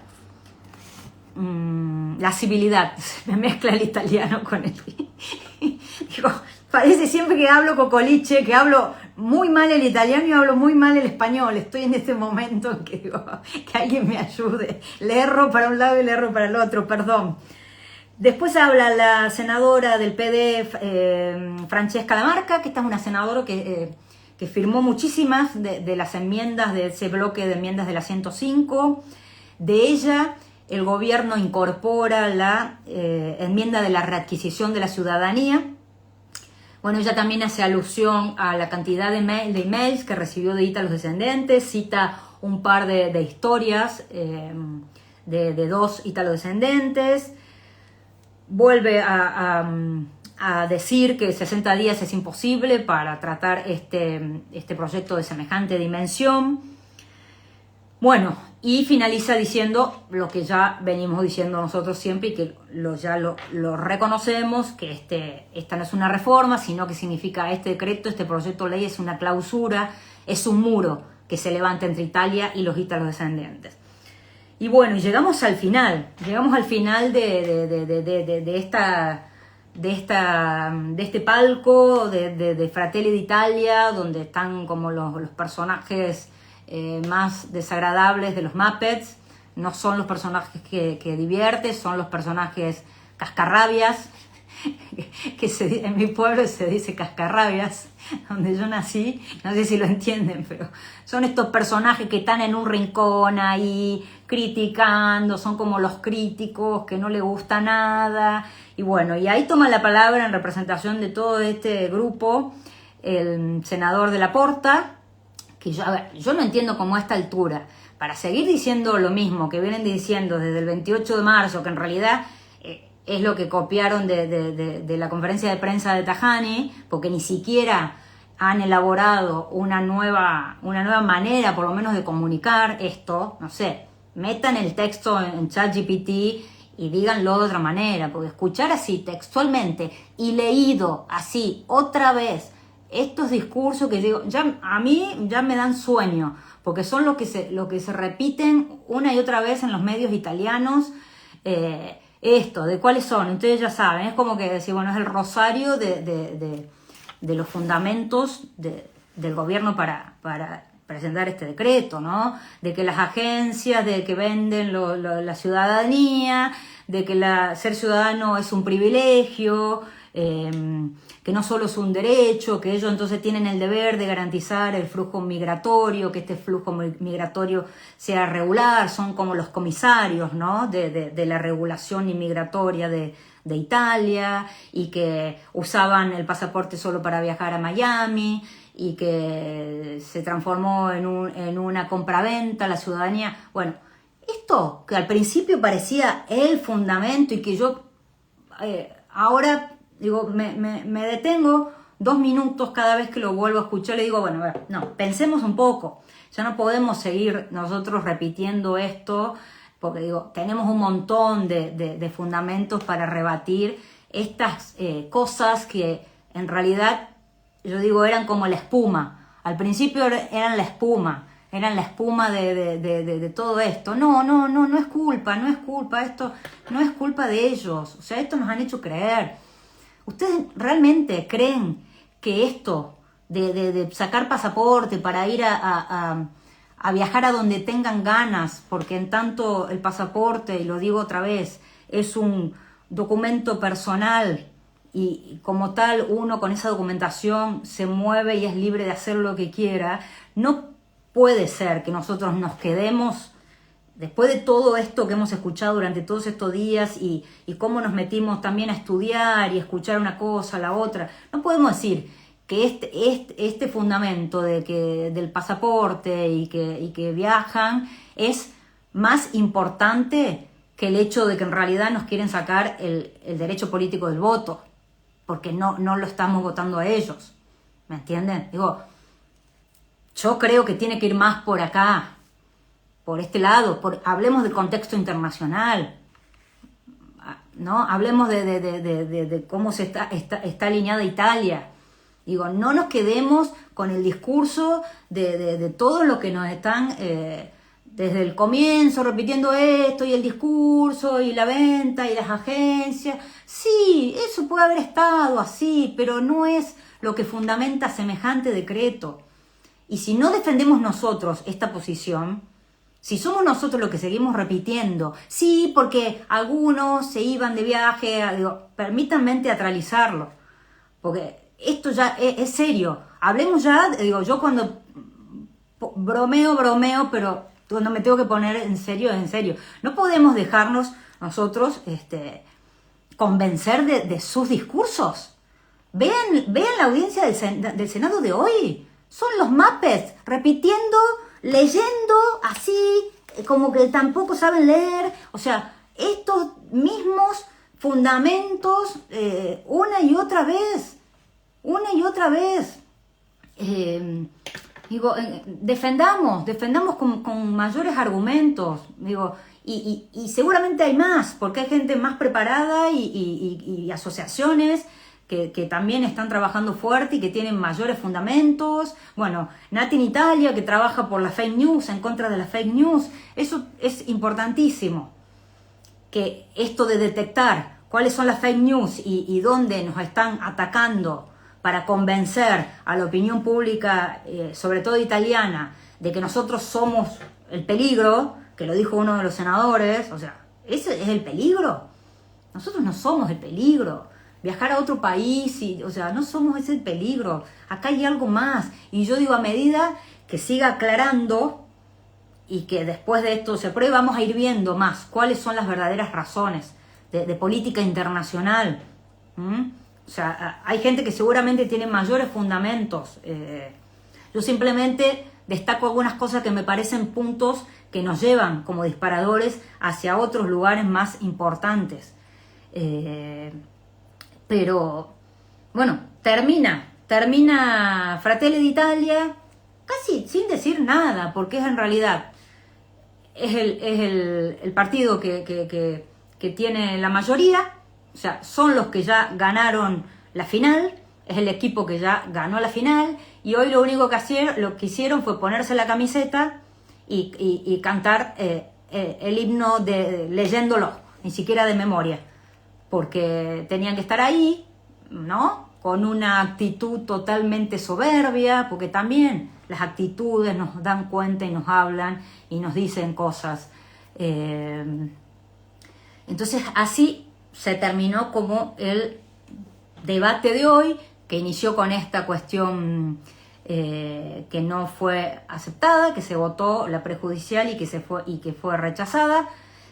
La civilidad, me mezcla el italiano con el... Digo, parece siempre que hablo cocoliche, que hablo muy mal el italiano y hablo muy mal el español. Estoy en este momento en que digo, que alguien me ayude. Le erro para un lado y le erro para el otro, perdón. Después habla la senadora del PD, Francesca Lamarca, que esta es una senadora que firmó muchísimas de las enmiendas, de ese bloque de enmiendas de la 105. De ella, el gobierno incorpora la enmienda de la readquisición de la ciudadanía. Bueno, ella también hace alusión a la cantidad de emails que recibió de ítalos descendentes, cita un par de historias de dos ítalos descendentes. Vuelve a a decir que 60 días es imposible para tratar este proyecto de semejante dimensión. Bueno, y finaliza diciendo lo que ya venimos diciendo nosotros siempre y que ya lo reconocemos, que esta no es una reforma, sino que significa este decreto, este proyecto de ley es una clausura, es un muro que se levanta entre Italia y los ítalos descendientes. Y bueno, llegamos al final de este palco de Fratelli d'Italia, donde están como los personajes más desagradables de los Muppets. No son los personajes que divierten, son los personajes cascarrabias, que en mi pueblo se dice cascarrabias, donde yo nací, no sé si lo entienden, pero son estos personajes que están en un rincón ahí criticando, son como los críticos que no les gusta nada, y bueno, y ahí toma la palabra en representación de todo este grupo el senador de la Porta, que yo no entiendo cómo a esta altura, para seguir diciendo lo mismo que vienen diciendo desde el 28 de marzo, que en realidad es lo que copiaron de la conferencia de prensa de Tajani, porque ni siquiera han elaborado una nueva manera, por lo menos, de comunicar esto. No sé, metan el texto en ChatGPT y díganlo de otra manera, porque escuchar así textualmente y leído así otra vez estos discursos que digo, a mí ya me dan sueño, porque son lo que se repiten una y otra vez en los medios italianos. De cuáles son, ustedes ya saben, es como que decir, bueno, es el rosario de los fundamentos del gobierno para presentar este decreto, ¿no? De que las agencias, de que venden la ciudadanía, de que ser ciudadano es un privilegio, que no solo es un derecho, que ellos entonces tienen el deber de garantizar el flujo migratorio, que este flujo migratorio sea regular, son como los comisarios, ¿no? de la regulación inmigratoria de Italia, y que usaban el pasaporte solo para viajar a Miami, y que se transformó en una compraventa la ciudadanía. Bueno, esto que al principio parecía el fundamento y que yo ahora digo, me detengo 2 minutos cada vez que lo vuelvo a escuchar, le digo, bueno, a ver, no, pensemos un poco, ya no podemos seguir nosotros repitiendo esto, porque digo, tenemos un montón de fundamentos para rebatir estas cosas que en realidad, yo digo, eran como la espuma, al principio eran la espuma de todo esto. No es culpa, esto no es culpa de ellos, o sea, esto nos han hecho creer. ¿Ustedes realmente creen que esto de sacar pasaporte para ir a viajar a donde tengan ganas, porque en tanto el pasaporte, y lo digo otra vez, es un documento personal y como tal uno con esa documentación se mueve y es libre de hacer lo que quiera, no puede ser que nosotros nos quedemos después de todo esto que hemos escuchado durante todos estos días y cómo nos metimos también a estudiar y escuchar una cosa, la otra, no podemos decir que este fundamento del pasaporte y que viajan es más importante que el hecho de que en realidad nos quieren sacar el derecho político del voto, porque no lo estamos votando a ellos, ¿me entienden? Digo, yo creo que tiene que ir más por acá, por este lado, hablemos del contexto internacional, ¿no? Hablemos de cómo está alineada Italia. Digo, no nos quedemos con el discurso de todo lo que nos están desde el comienzo repitiendo esto y el discurso y la venta y las agencias. Sí, eso puede haber estado así, pero no es lo que fundamenta semejante decreto. Y si no defendemos nosotros esta posición, si somos nosotros los que seguimos repitiendo, sí, porque algunos se iban de viaje, digo, permítanme teatralizarlo, porque esto ya es serio. Hablemos ya, digo, yo cuando bromeo, pero cuando me tengo que poner en serio, es en serio. No podemos dejarnos nosotros convencer de sus discursos. Vean la audiencia del Senado de hoy. Son los Muppets repitiendo, leyendo así, como que tampoco saben leer. O sea, estos mismos fundamentos una y otra vez. Defendamos con mayores argumentos, y seguramente hay más, porque hay gente más preparada y asociaciones que también están trabajando fuerte y que tienen mayores fundamentos. Bueno, Nati in Italia, que trabaja por la fake news, en contra de la fake news. Eso es importantísimo, que esto de detectar cuáles son las fake news y dónde nos están atacando para convencer a la opinión pública, sobre todo italiana, de que nosotros somos el peligro, que lo dijo uno de los senadores. O sea, ese es el peligro. Nosotros no somos el peligro. Viajar a otro país, no somos ese peligro. Acá hay algo más. Y yo digo, a medida que siga aclarando y que después de esto se apruebe, vamos a ir viendo más cuáles son las verdaderas razones de política internacional. O sea, hay gente que seguramente tiene mayores fundamentos. Yo simplemente destaco algunas cosas que me parecen puntos que nos llevan como disparadores hacia otros lugares más importantes. Pero, bueno, termina Fratelli d'Italia casi sin decir nada, porque es en realidad es el partido que tiene la mayoría. O sea, son los que ya ganaron la final, es el equipo que ya ganó la final, y hoy lo único que hicieron fue ponerse la camiseta y cantar el himno leyéndolo, ni siquiera de memoria, porque tenían que estar ahí, ¿no? Con una actitud totalmente soberbia, porque también las actitudes nos dan cuenta y nos hablan y nos dicen cosas. Entonces, así se terminó como el debate de hoy, que inició con esta cuestión que no fue aceptada, que se votó la prejudicial y que fue rechazada.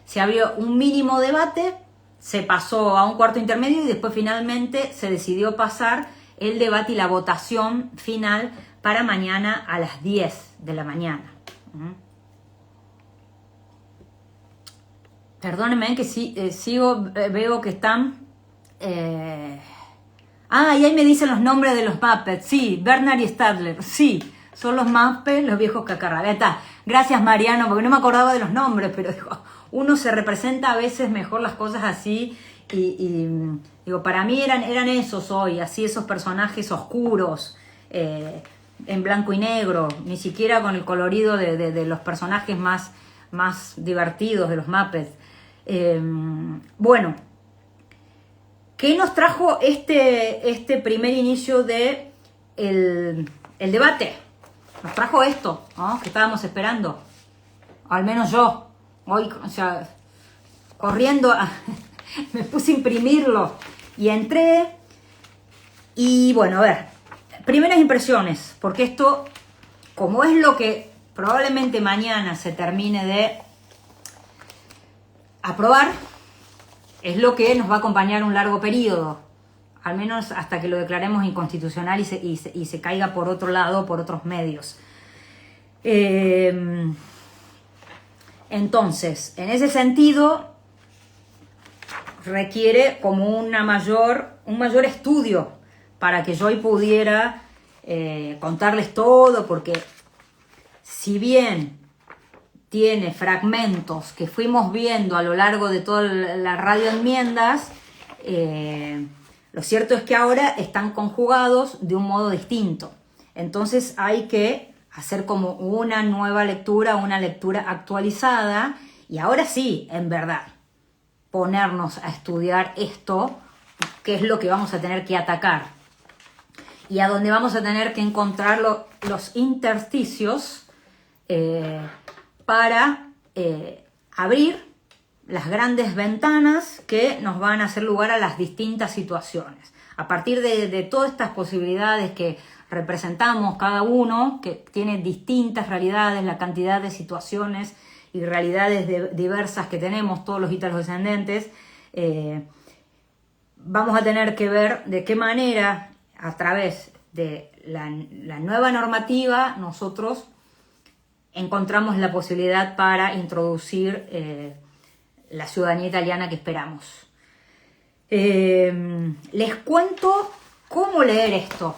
Se abrió un mínimo debate, se pasó a un cuarto intermedio y después finalmente se decidió pasar el debate y la votación final para mañana a las 10 de la mañana. Perdónenme que veo que están... y ahí me dicen los nombres de los Muppets. Sí, Bernard y Stadler. Sí, son los Muppets, los viejos cacarrabia. Está. Gracias, Mariano, porque no me acordaba de los nombres, pero uno se representa a veces mejor las cosas así. Para mí eran esos hoy, así, esos personajes oscuros, en blanco y negro, ni siquiera con el colorido de los personajes más divertidos de los Muppets. Bueno, ¿qué nos trajo este primer inicio de el debate? Nos trajo esto, ¿no?, que estábamos esperando. Al menos yo. Hoy, corriendo, me puse a imprimirlo y entré. Y bueno, a ver, primeras impresiones, porque esto, como es lo que probablemente mañana se termine de aprobar, es lo que nos va a acompañar un largo periodo, al menos hasta que lo declaremos inconstitucional y se caiga por otro lado, por otros medios. Entonces, en ese sentido, requiere como un mayor estudio para que yo hoy pudiera contarles todo, porque si bien tiene fragmentos que fuimos viendo a lo largo de toda la radio enmiendas, lo cierto es que ahora están conjugados de un modo distinto. Entonces hay que hacer como una nueva lectura, una lectura actualizada, y ahora sí, en verdad, ponernos a estudiar esto, que es lo que vamos a tener que atacar, y a donde vamos a tener que encontrar los intersticios para abrir las grandes ventanas que nos van a hacer lugar a las distintas situaciones. A partir de todas estas posibilidades que representamos cada uno, que tiene distintas realidades, la cantidad de situaciones y realidades diversas que tenemos todos los ítalos descendentes, vamos a tener que ver de qué manera, a través de la nueva normativa, nosotros encontramos la posibilidad para introducir la ciudadanía italiana que esperamos. Les cuento cómo leer esto,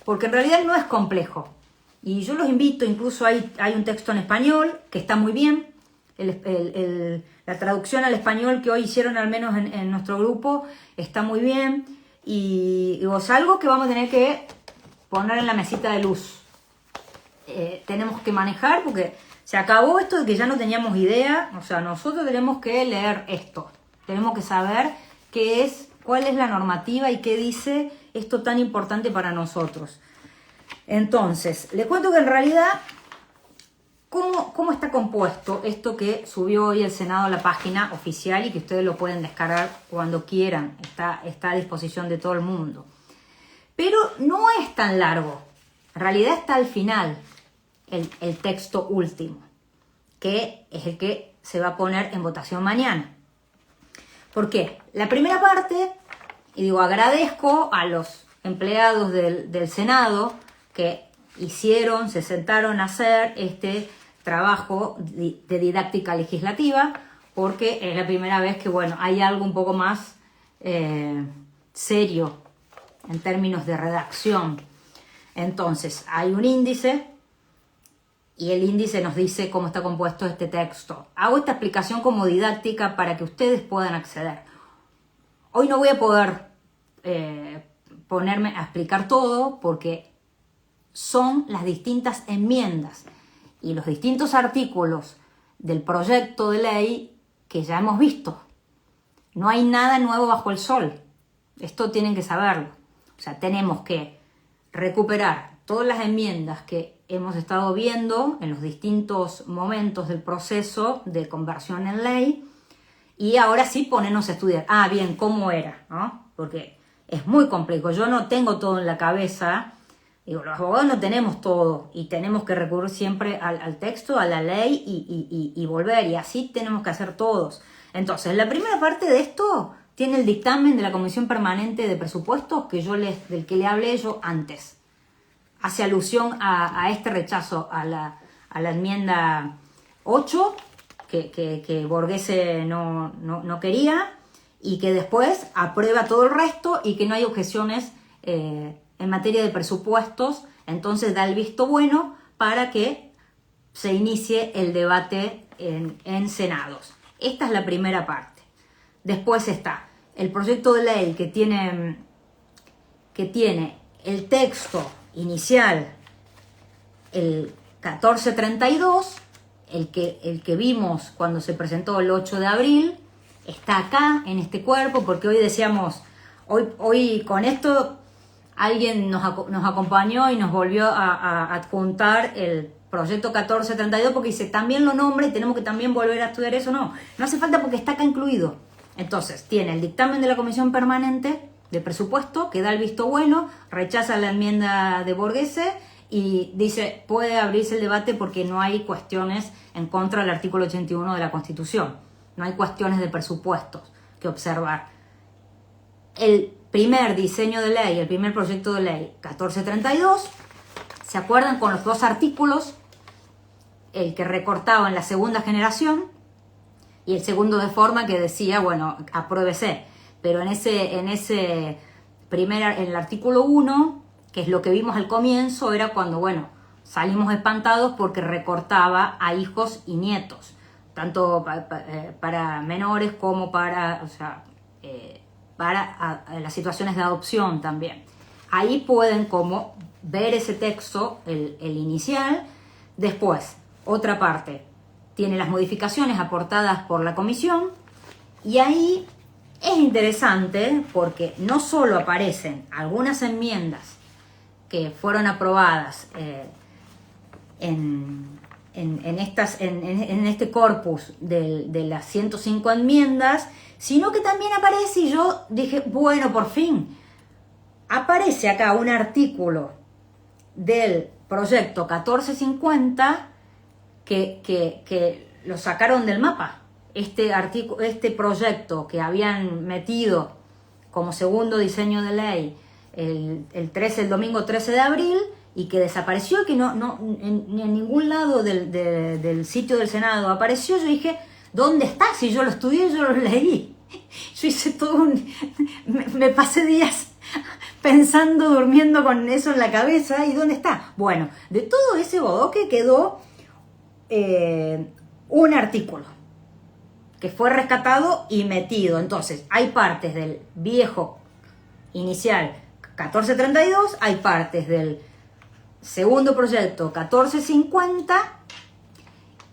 porque en realidad no es complejo. Y yo los invito, incluso hay un texto en español que está muy bien. La traducción al español que hoy hicieron, al menos en nuestro grupo, está muy bien. Y es algo que vamos a tener que poner en la mesita de luz. Tenemos que manejar porque se acabó esto de que ya no teníamos idea. O sea, nosotros tenemos que leer esto. Tenemos que saber cuál es la normativa y qué dice esto tan importante para nosotros. Entonces, les cuento que en realidad, ¿cómo está compuesto esto que subió hoy el Senado a la página oficial y que ustedes lo pueden descargar cuando quieran? Está a disposición de todo el mundo. Pero no es tan largo. En realidad está al final el texto último, que es el que se va a poner en votación mañana. ¿Por qué? La primera parte, y digo, agradezco a los empleados del Senado que se sentaron a hacer este trabajo de didáctica legislativa, porque es la primera vez que, bueno, hay algo un poco más serio en términos de redacción. Entonces, hay un índice y el índice nos dice cómo está compuesto este texto. Hago esta explicación como didáctica para que ustedes puedan acceder. Hoy no voy a poder ponerme a explicar todo porque son las distintas enmiendas y los distintos artículos del proyecto de ley que ya hemos visto. No hay nada nuevo bajo el sol. Esto tienen que saberlo. O sea, tenemos que recuperar todas las enmiendas que hemos estado viendo en los distintos momentos del proceso de conversión en ley y ahora sí ponernos a estudiar. Bien, ¿cómo era? ¿No? Porque es muy complejo. Yo no tengo todo en la cabeza. Digo, los abogados no tenemos todo y tenemos que recurrir siempre al texto, a la ley y volver, y así tenemos que hacer todos. Entonces, la primera parte de esto tiene el dictamen de la Comisión Permanente de Presupuestos del que le hablé yo antes. Hace alusión a este rechazo a la enmienda 8 que Borghese no quería y que después aprueba todo el resto y que no hay objeciones en materia de presupuestos, entonces da el visto bueno para que se inicie el debate en senados. Esta es la primera parte. Después está el proyecto de ley que tiene el texto inicial, el 1432, el que vimos cuando se presentó el 8 de abril, está acá en este cuerpo, porque hoy decíamos, hoy con esto alguien nos acompañó y nos volvió a adjuntar el proyecto 1432 porque dice, también lo nombra y tenemos que también volver a estudiar eso. No hace falta porque está acá incluido. Entonces, tiene el dictamen de la Comisión Permanente de Presupuesto que da el visto bueno, rechaza la enmienda de Borghese y dice, puede abrirse el debate porque no hay cuestiones en contra del artículo 81 de la Constitución. No hay cuestiones de presupuestos que observar. El primer diseño de ley, el primer proyecto de ley 1432, ¿se acuerdan? Con los dos artículos, el que recortaba en la segunda generación y el segundo de forma que decía, bueno, apruébese. Pero en ese primer, en el artículo 1, que es lo que vimos al comienzo, era cuando, bueno, salimos espantados porque recortaba a hijos y nietos, tanto para menores como para las situaciones de adopción también. Ahí pueden como ver ese texto, el inicial. Después, otra parte, tiene las modificaciones aportadas por la comisión y ahí es interesante porque no solo aparecen algunas enmiendas que fueron aprobadas en este corpus de las 105 enmiendas, sino que también aparece, y yo dije, bueno, por fin, aparece acá un artículo del proyecto 1450 que lo sacaron del mapa. Este proyecto que habían metido como segundo diseño de ley el domingo 13 de abril y que desapareció, que ni en ningún lado del sitio del Senado apareció. Yo dije, ¿dónde está? Si yo lo estudié, yo lo leí. Yo hice todo un... Me pasé días pensando, durmiendo con eso en la cabeza. ¿Y dónde está? Bueno, de todo ese bodoque quedó un artículo que fue rescatado y metido. Entonces, hay partes del viejo inicial 1432, hay partes del segundo proyecto 1450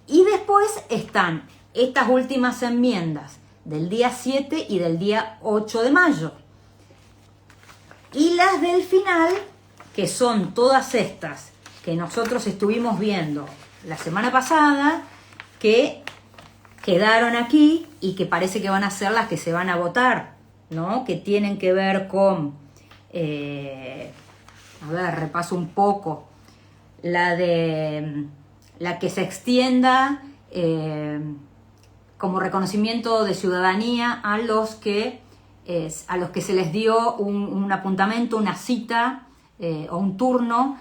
y después están estas últimas enmiendas del día 7 y del día 8 de mayo. Y las del final, que son todas estas que nosotros estuvimos viendo la semana pasada, que quedaron aquí y que parece que van a ser las que se van a votar, ¿no? Que tienen que ver con, a ver, repaso un poco, la que se extienda como reconocimiento de ciudadanía a los que se les dio un apuntamento, una cita o un turno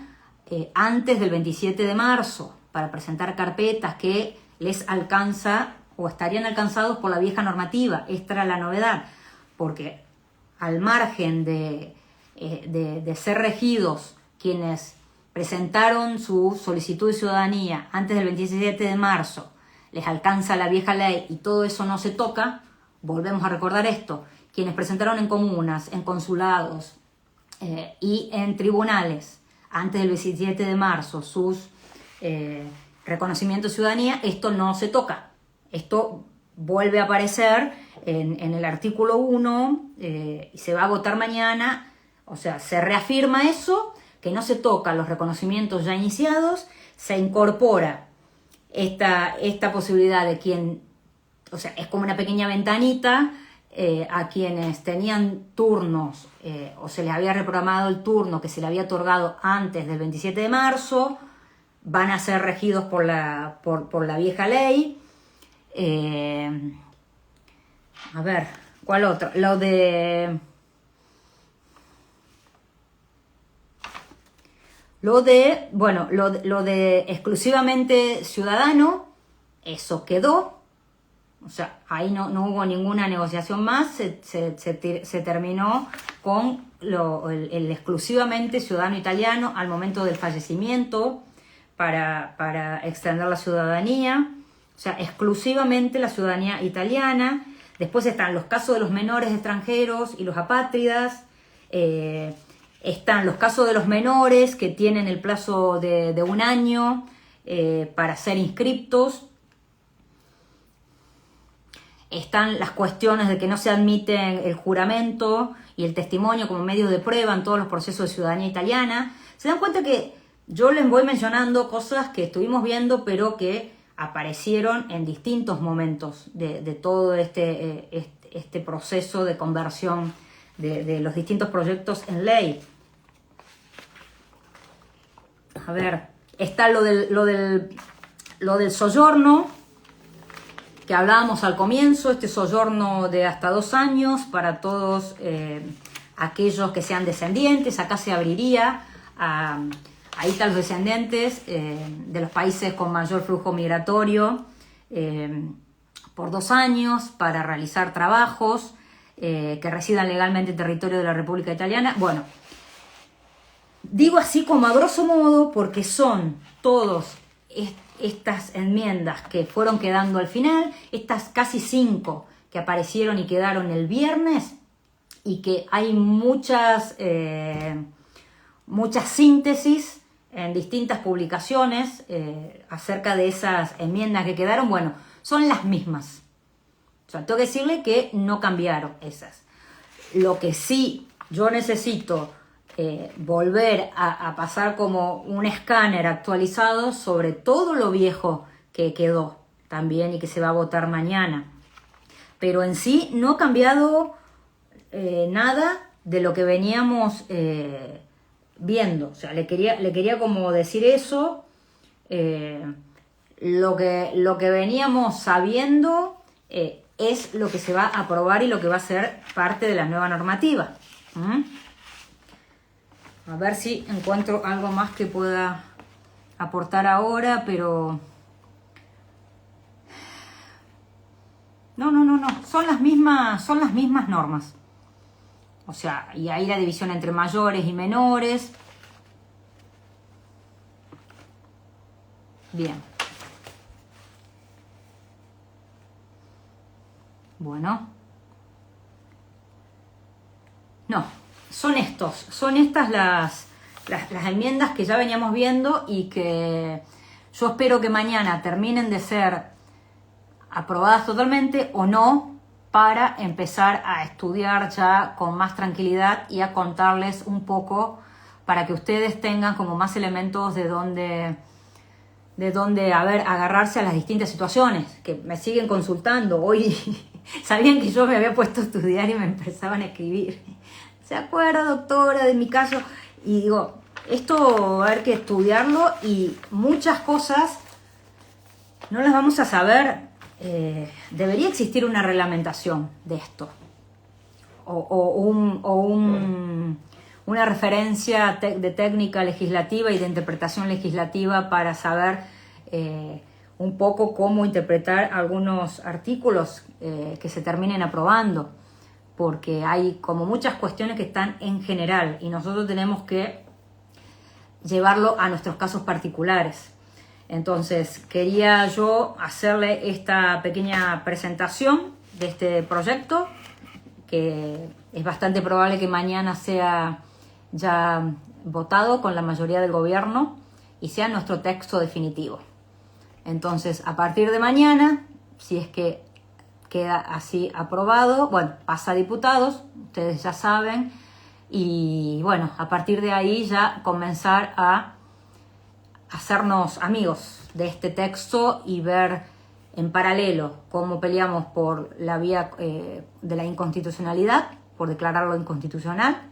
antes del 27 de marzo para presentar carpetas que les alcanza o estarían alcanzados por la vieja normativa. Esta era la novedad, porque al margen de ser regidos quienes presentaron su solicitud de ciudadanía antes del 27 de marzo, les alcanza la vieja ley y todo eso no se toca. Volvemos a recordar esto: quienes presentaron en comunas, en consulados y en tribunales antes del 27 de marzo sus reconocimientos de ciudadanía, esto no se toca. Esto vuelve a aparecer en el artículo 1 y se va a votar mañana. O sea, se reafirma eso, que no se toca los reconocimientos ya iniciados, se incorpora esta posibilidad de quien, o sea, es como una pequeña ventanita a quienes tenían turnos o se les había reprogramado el turno que se le había otorgado antes del 27 de marzo, van a ser regidos por la vieja ley. A ver, ¿cuál otro? Lo de exclusivamente ciudadano, eso quedó. O sea, ahí no hubo ninguna negociación más, se terminó con el exclusivamente ciudadano italiano al momento del fallecimiento para extender la ciudadanía. O sea, exclusivamente la ciudadanía italiana. Después están los casos de los menores extranjeros y los apátridas. Están los casos de los menores que tienen el plazo de 1 año para ser inscriptos. Están las cuestiones de que no se admiten el juramento y el testimonio como medio de prueba en todos los procesos de ciudadanía italiana. Se dan cuenta que yo les voy mencionando cosas que estuvimos viendo, pero que aparecieron en distintos momentos de todo este proceso de conversión de los distintos proyectos en ley. A ver, está lo del soggiorno, que hablábamos al comienzo, este soggiorno de hasta 2 años para todos aquellos que sean descendientes. Acá se abriría ahí están los descendientes de los países con mayor flujo migratorio por 2 años para realizar trabajos que residan legalmente en territorio de la República Italiana. Bueno, digo así como a grosso modo porque son todos estas enmiendas que fueron quedando al final, estas casi 5 que aparecieron y quedaron el viernes, y que hay muchas síntesis en distintas publicaciones acerca de esas enmiendas que quedaron. Bueno, son las mismas. O sea, tengo que decirle que no cambiaron esas. Lo que sí yo necesito volver a pasar como un escáner actualizado sobre todo lo viejo que quedó también y que se va a votar mañana. Pero en sí no ha cambiado nada de lo que veníamos viendo. O sea, le quería como decir eso. Lo que veníamos sabiendo es lo que se va a aprobar y lo que va a ser parte de la nueva normativa. A ver si encuentro algo más que pueda aportar ahora, pero... No. son las mismas normas. O sea, y ahí la división entre mayores y menores. Bien. Bueno. No, son estas las enmiendas que ya veníamos viendo y que yo espero que mañana terminen de ser aprobadas totalmente o no, para empezar a estudiar ya con más tranquilidad y a contarles un poco para que ustedes tengan como más elementos de dónde agarrarse a las distintas situaciones que me siguen consultando. Hoy sabían que yo me había puesto a estudiar y me empezaban a escribir. ¿Se acuerda, doctora, de mi caso? Y digo, esto va a haber que estudiarlo y muchas cosas no las vamos a saber. Debería existir una reglamentación de esto una referencia de técnica legislativa y de interpretación legislativa para saber un poco cómo interpretar algunos artículos que se terminen aprobando, porque hay como muchas cuestiones que están en general y nosotros tenemos que llevarlo a nuestros casos particulares. Entonces, quería yo hacerle esta pequeña presentación de este proyecto, que es bastante probable que mañana sea ya votado con la mayoría del gobierno y sea nuestro texto definitivo. Entonces, a partir de mañana, si es que queda así aprobado, bueno, pasa a diputados, ustedes ya saben, y bueno, a partir de ahí ya comenzar a hacernos amigos de este texto y ver en paralelo cómo peleamos por la vía de la inconstitucionalidad, por declararlo inconstitucional,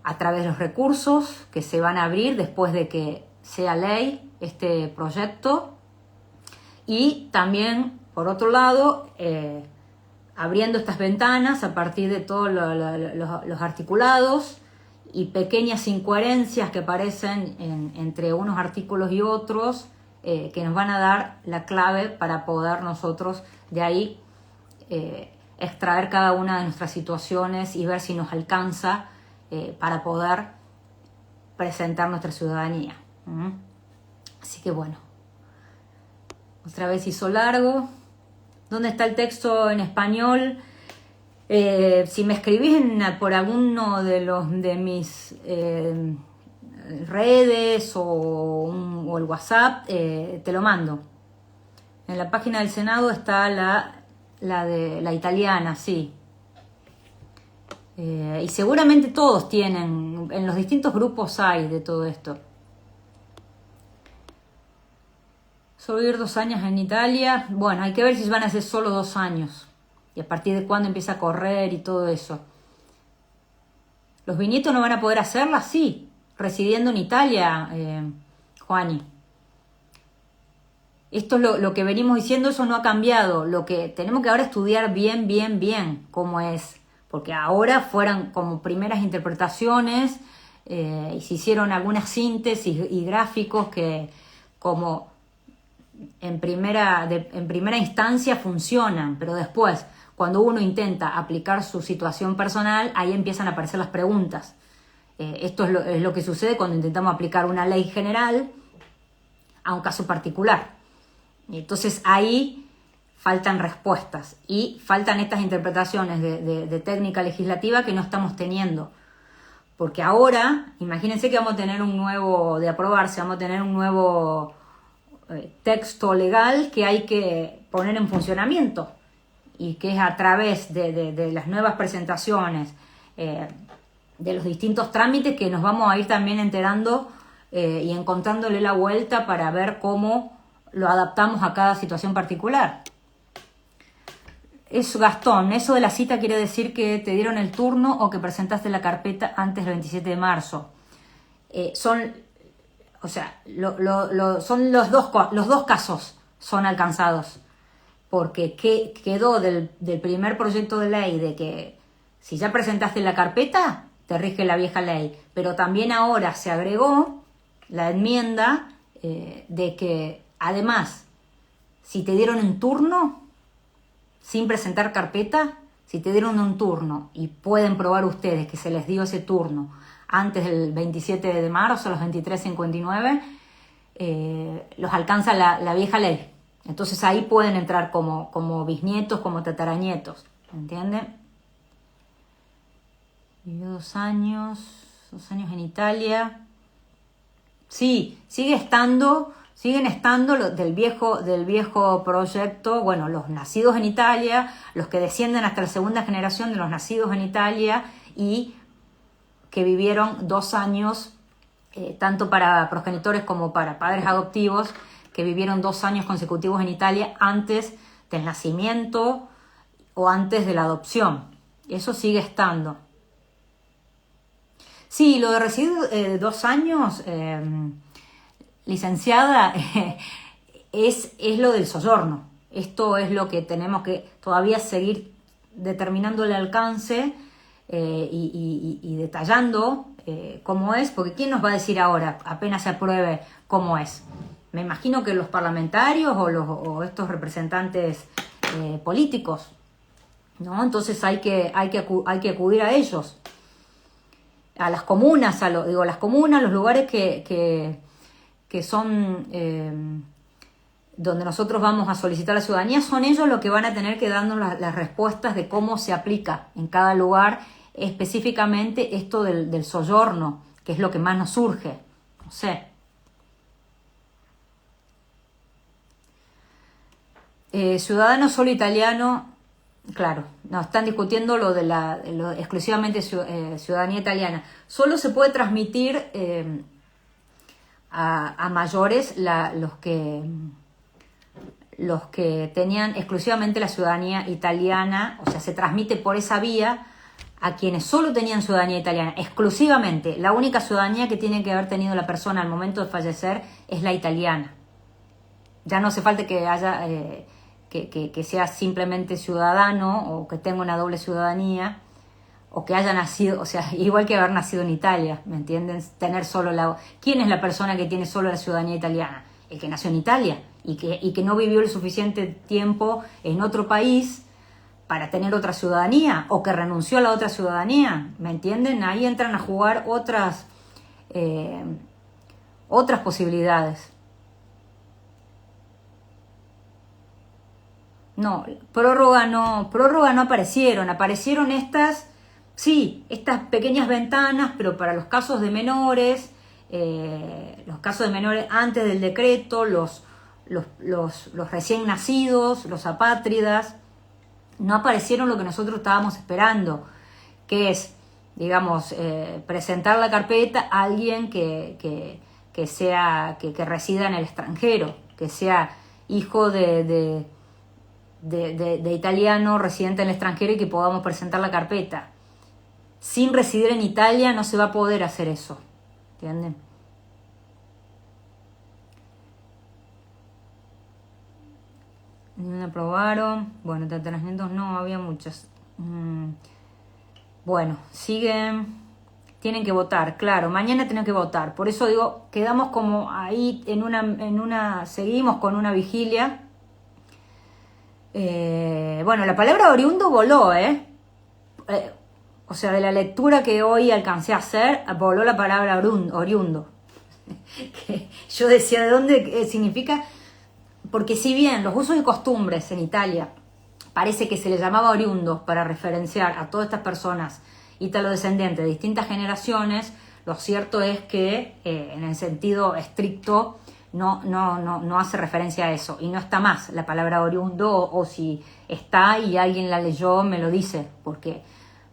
a través de los recursos que se van a abrir después de que sea ley este proyecto, y también, por otro lado, abriendo estas ventanas a partir de todos los articulados y pequeñas incoherencias que aparecen entre unos artículos y otros, que nos van a dar la clave para poder nosotros de ahí extraer cada una de nuestras situaciones y ver si nos alcanza para poder presentar nuestra ciudadanía. Así que bueno, otra vez hizo largo. ¿Dónde está el texto en español? Si me escribís por alguno de mis redes o el WhatsApp, te lo mando. En la página del Senado está la italiana, sí. Y seguramente todos tienen, en los distintos grupos hay de todo esto. Solo ir 2 años en Italia. Bueno, hay que ver si van a ser solo 2 años. Y a partir de cuándo empieza a correr y todo eso. ¿Los bisnietos no van a poder hacerla? Sí, residiendo en Italia, Juani. Esto es lo que venimos diciendo, eso no ha cambiado. Lo que tenemos que ahora estudiar bien cómo es. Porque ahora fueron como primeras interpretaciones y se hicieron algunas síntesis y gráficos que como en primera instancia funcionan, pero después, cuando uno intenta aplicar su situación personal, ahí empiezan a aparecer las preguntas. Esto es lo que sucede cuando intentamos aplicar una ley general a un caso particular. Entonces ahí faltan respuestas y faltan estas interpretaciones de técnica legislativa que no estamos teniendo. Porque ahora, imagínense que vamos a tener vamos a tener un nuevo texto legal que hay que poner en funcionamiento y que es a través de las nuevas presentaciones, de los distintos trámites que nos vamos a ir también enterando y encontrándole la vuelta para ver cómo lo adaptamos a cada situación particular. Es Gastón, eso de la cita quiere decir que te dieron el turno o que presentaste la carpeta antes del 27 de marzo. Son los dos casos son alcanzados, porque quedó del primer proyecto de ley de que si ya presentaste la carpeta, te rige la vieja ley, pero también ahora se agregó la enmienda de que además, si te dieron un turno, sin presentar carpeta, si te dieron un turno y pueden probar ustedes que se les dio ese turno antes del 27 de marzo, a los 23:59, los alcanza la vieja ley. Entonces ahí pueden entrar como bisnietos, como tataranietos, ¿entienden? Vivió 2 años en Italia. Sí, siguen estando los del viejo proyecto, bueno, los nacidos en Italia, los que descienden hasta la segunda generación de los nacidos en Italia y que vivieron 2 años, tanto para progenitores como para padres adoptivos, que vivieron 2 años consecutivos en Italia antes del nacimiento o antes de la adopción. Eso sigue estando. Sí, lo de residir 2 años, licenciada, es lo del soyorno. Esto es lo que tenemos que todavía seguir determinando el alcance y detallando cómo es, porque ¿quién nos va a decir ahora, apenas se apruebe, cómo es? Me imagino que los parlamentarios o estos representantes políticos, ¿no? Entonces hay que acudir a ellos, a las comunas, las comunas, los lugares que son donde nosotros vamos a solicitar la ciudadanía, son ellos los que van a tener que darnos las respuestas de cómo se aplica en cada lugar específicamente esto del soyorno, que es lo que más nos surge. No sé. Ciudadano solo italiano, claro, no, están discutiendo lo de exclusivamente ciudadanía italiana. Solo se puede transmitir a mayores los que tenían exclusivamente la ciudadanía italiana, o sea, se transmite por esa vía a quienes solo tenían ciudadanía italiana, exclusivamente. La única ciudadanía que tiene que haber tenido la persona al momento de fallecer es la italiana. Ya no hace falta que haya que sea simplemente ciudadano o que tenga una doble ciudadanía o que haya nacido, o sea, igual que haber nacido en Italia, ¿me entienden? Tener solo ¿Quién es la persona que tiene solo la ciudadanía italiana? El que nació en Italia y que no vivió el suficiente tiempo en otro país para tener otra ciudadanía o que renunció a la otra ciudadanía, ¿me entienden? Ahí entran a jugar otras posibilidades. No, prórroga no aparecieron estas pequeñas ventanas, pero para los casos de menores, antes del decreto, los recién nacidos, los apátridas, no aparecieron lo que nosotros estábamos esperando, que es, digamos, presentar la carpeta a alguien que resida en el extranjero, que sea hijo de italiano residente en el extranjero y que podamos presentar la carpeta. Sin residir en Italia no se va a poder hacer eso, ¿entienden? Ni me aprobaron. Bueno, tratamientos no, había muchas. Bueno, siguen. Tienen que votar, claro, mañana tienen que votar. Por eso digo, quedamos como ahí seguimos con una vigilia. Bueno, la palabra oriundo voló, o sea, de la lectura que hoy alcancé a hacer, voló la palabra oriundo. Que yo decía, ¿de dónde significa? Porque si bien los usos y costumbres en Italia parece que se les llamaba oriundos para referenciar a todas estas personas italodescendientes de distintas generaciones, lo cierto es que en el sentido estricto no hace referencia a eso y no está más la palabra oriundo, o si está y alguien la leyó me lo dice, porque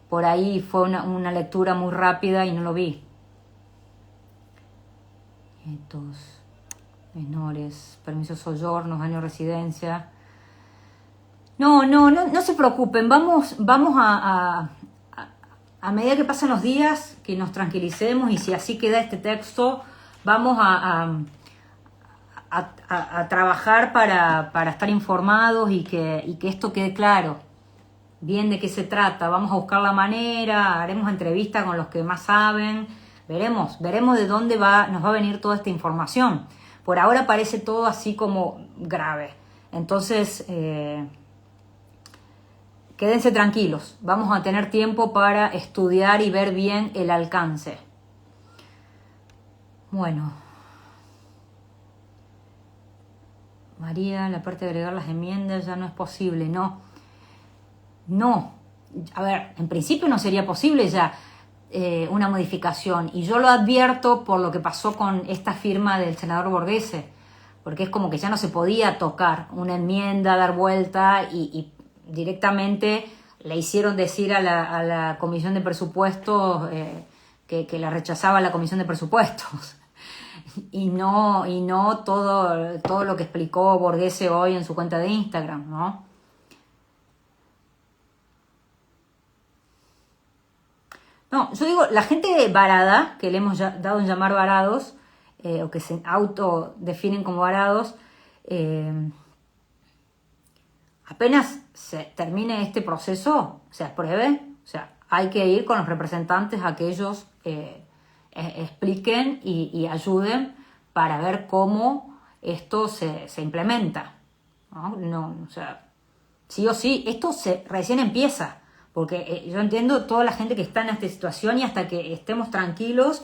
por ahí fue una lectura muy rápida y no lo vi. Nietos, menores, permisos soyornos, año de residencia. No se preocupen, vamos a medida que pasan los días, que nos tranquilicemos, y si así queda este texto, vamos a trabajar para estar informados y que esto quede claro, bien de qué se trata. Vamos a buscar la manera, haremos entrevistas con los que más saben, veremos de dónde nos va a venir toda esta información. Por ahora parece todo así como grave. Entonces, quédense tranquilos, vamos a tener tiempo para estudiar y ver bien el alcance. Bueno. María, la parte de agregar las enmiendas ya no es posible, no. No. A ver, en principio no sería posible ya una modificación. Y yo lo advierto por lo que pasó con esta firma del senador Borghese, porque es como que ya no se podía tocar una enmienda, dar vuelta y directamente le hicieron decir a la Comisión de Presupuestos que la rechazaba la Comisión de Presupuestos. Y no todo lo que explicó Borghese hoy en su cuenta de Instagram, ¿no? No, yo digo, la gente varada, que le hemos dado en llamar varados, o que se autodefinen como varados, apenas se termine este proceso, se apruebe, o sea, hay que ir con los representantes a que ellos expliquen y ayuden para ver cómo esto se implementa, ¿no? No, o sea, sí o sí, esto recién empieza, porque yo entiendo toda la gente que está en esta situación y hasta que estemos tranquilos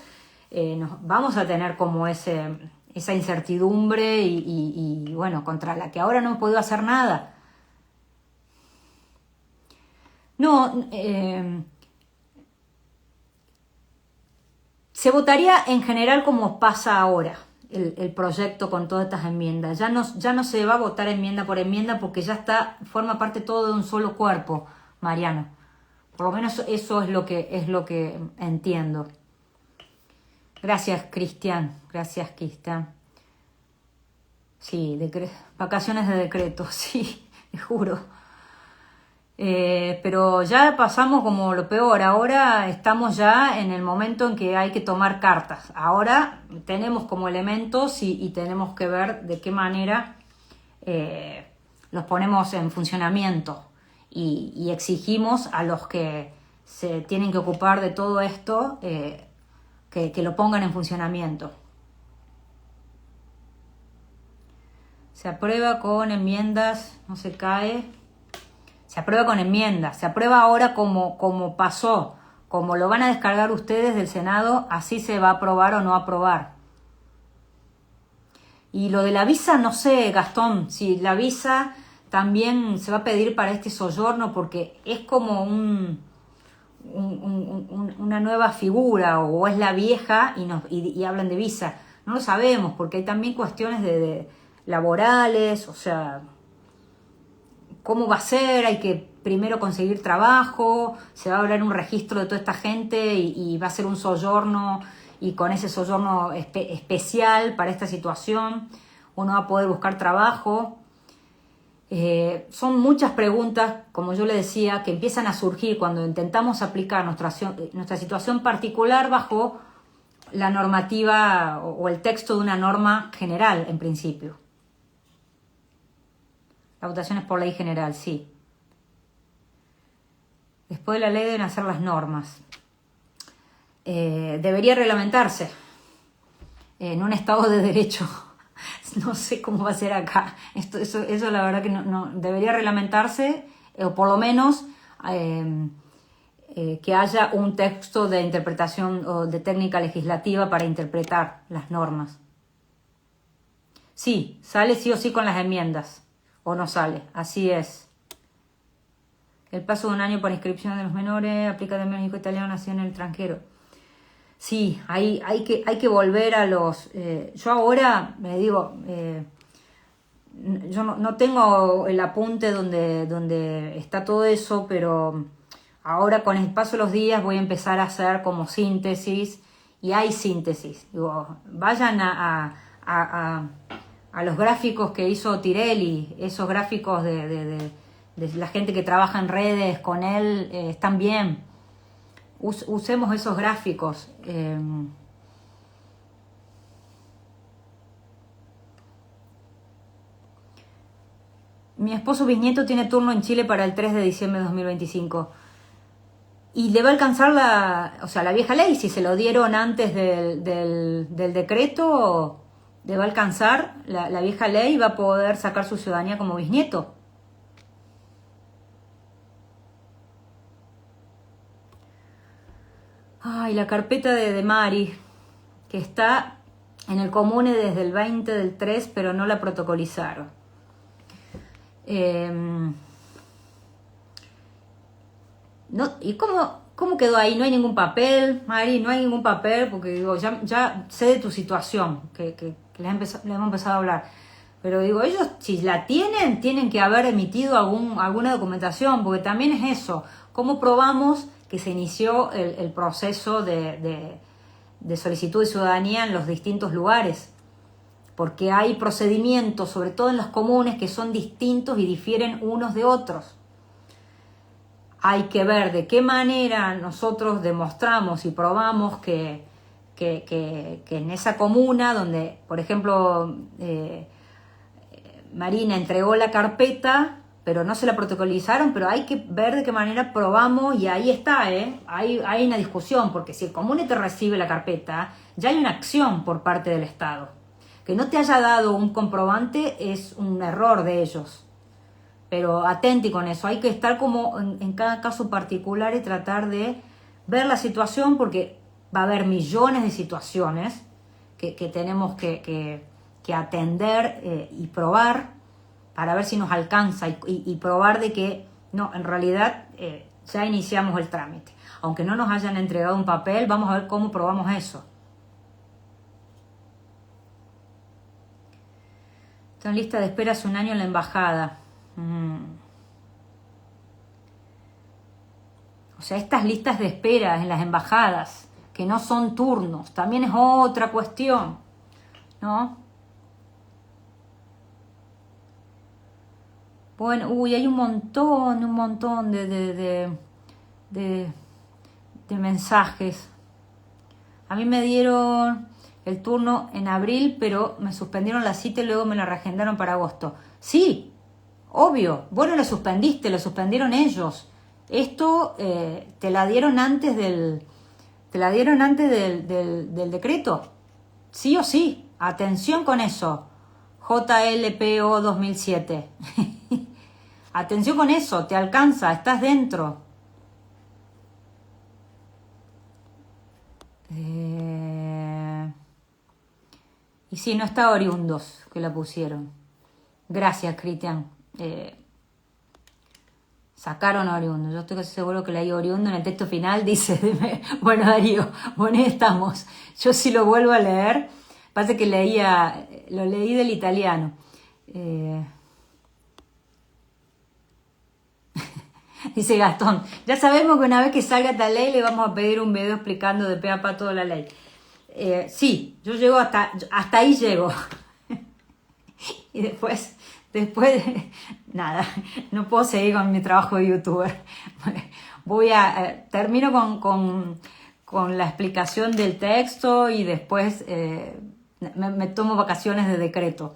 vamos a tener como esa incertidumbre y bueno, contra la que ahora no hemos podido hacer nada. No, se votaría en general como pasa ahora el proyecto con todas estas enmiendas. Ya no se va a votar enmienda por enmienda porque ya forma parte todo de un solo cuerpo, Mariano. Por lo menos eso es lo que entiendo. Gracias, Cristian. Gracias, Cristian. Sí, vacaciones de decreto, sí, te juro. Pero ya pasamos como lo peor, ahora estamos ya en el momento en que hay que tomar cartas. Ahora tenemos como elementos y tenemos que ver de qué manera los ponemos en funcionamiento y exigimos a los que se tienen que ocupar de todo esto que lo pongan en funcionamiento. Se aprueba con enmiendas, no se cae. Se aprueba con enmiendas, se aprueba ahora como pasó, como lo van a descargar ustedes del Senado, así se va a aprobar o no aprobar. Y lo de la visa, no sé, Gastón, si la visa también se va a pedir para este soyorno, porque es como una nueva figura, o es la vieja y hablan de visa. No lo sabemos, porque hay también cuestiones de laborales, o sea, ¿cómo va a ser? Hay que primero conseguir trabajo, se va a hablar un registro de toda esta gente y va a ser un soyorno, y con ese soyorno especial para esta situación uno va a poder buscar trabajo. Son muchas preguntas, como yo le decía, que empiezan a surgir cuando intentamos aplicar nuestra situación particular bajo la normativa o el texto de una norma general, en principio. La votación es por ley general, sí. Después de la ley deben hacer las normas. Debería reglamentarse en un Estado de Derecho. No sé cómo va a ser acá. Eso la verdad que no debería reglamentarse, o por lo menos que haya un texto de interpretación o de técnica legislativa para interpretar las normas. Sí, sale sí o sí con las enmiendas. O no sale, así es. El plazo de un año para inscripción de los menores aplica de México italiano nacido en el extranjero. Sí, hay que volver a los... yo ahora me digo, yo no tengo el apunte donde está todo eso, pero ahora con el paso de los días voy a empezar a hacer como síntesis, y hay síntesis. Digo, vayan a los gráficos que hizo Tirelli, esos gráficos de la gente que trabaja en redes con él, están bien. Usemos esos gráficos. Mi esposo bisnieto tiene turno en Chile para el 3 de diciembre de 2025. Y le va a alcanzar la vieja ley, si se lo dieron antes del decreto, le va a alcanzar la vieja ley y va a poder sacar su ciudadanía como bisnieto. Ay, la carpeta de Mari, que está en el Comune desde el 20 del 3, pero no la protocolizaron. No, ¿y cómo quedó ahí? ¿No hay ningún papel, Mari? No hay ningún papel, porque digo, ya sé de tu situación, que le hemos empezado a hablar. Pero digo, ellos si la tienen que haber emitido alguna documentación, porque también es eso. ¿Cómo probamos que se inició el proceso de solicitud de ciudadanía en los distintos lugares? Porque hay procedimientos, sobre todo en los comunes, que son distintos y difieren unos de otros. Hay que ver de qué manera nosotros demostramos y probamos que en esa comuna donde, por ejemplo, Marina entregó la carpeta, pero no se la protocolizaron, pero hay que ver de qué manera probamos, y ahí está, hay una discusión, porque si el comune te recibe la carpeta, ya hay una acción por parte del Estado. Que no te haya dado un comprobante es un error de ellos. Pero atenti con eso, hay que estar como en cada caso particular y tratar de ver la situación, porque va a haber millones de situaciones que tenemos que atender y probar para ver si nos alcanza y probar de que no, en realidad ya iniciamos el trámite. Aunque no nos hayan entregado un papel, vamos a ver cómo probamos eso. Está en lista de espera hace un año en la embajada. O sea, estas listas de espera en las embajadas, que no son turnos, también es otra cuestión, ¿no? Bueno, hay un montón de mensajes. A mí me dieron el turno en abril, pero me suspendieron la cita y luego me la reagendaron para agosto. Sí, obvio, vos no la suspendiste, lo suspendieron ellos. Esto te la dieron antes del decreto. Sí o sí, atención con eso. JLPO 2007. Atención con eso, te alcanza, estás dentro. Y sí, no está oriundos que la pusieron. Gracias, Cristian. Sacaron oriundo. Yo estoy casi seguro que leí oriundo en el texto final. Dice, bueno, Darío, bueno, estamos. Yo sí lo vuelvo a leer. Pasa que lo leí del italiano. Dice Gastón, ya sabemos que una vez que salga esta ley le vamos a pedir un video explicando de pe a pa toda la ley. Sí, yo llego hasta ahí llego. Y después nada, no puedo seguir con mi trabajo de youtuber. Termino con la explicación del texto y después me tomo vacaciones de decreto.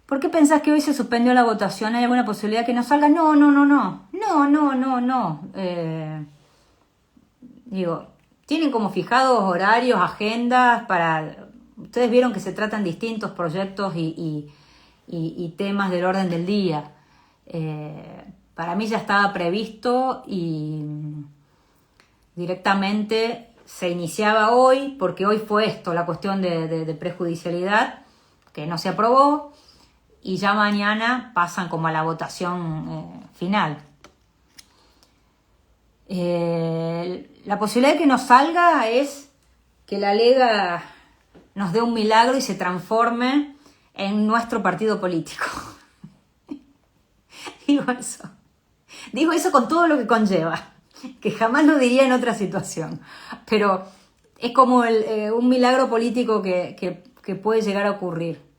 ¿Por qué pensás que hoy se suspendió la votación? ¿Hay alguna posibilidad que no salga? No. Digo, tienen como fijados horarios, agendas para... Ustedes vieron que se tratan distintos proyectos y temas del orden del día. Para mí ya estaba previsto y directamente se iniciaba hoy, porque hoy fue esto, la cuestión de prejudicialidad, que no se aprobó, y ya mañana pasan como a la votación final. La posibilidad de que nos salga es que la Lega nos dé un milagro y se transforme en nuestro partido político. Digo eso con todo lo que conlleva, que jamás lo diría en otra situación, pero es como un milagro político que puede llegar a ocurrir.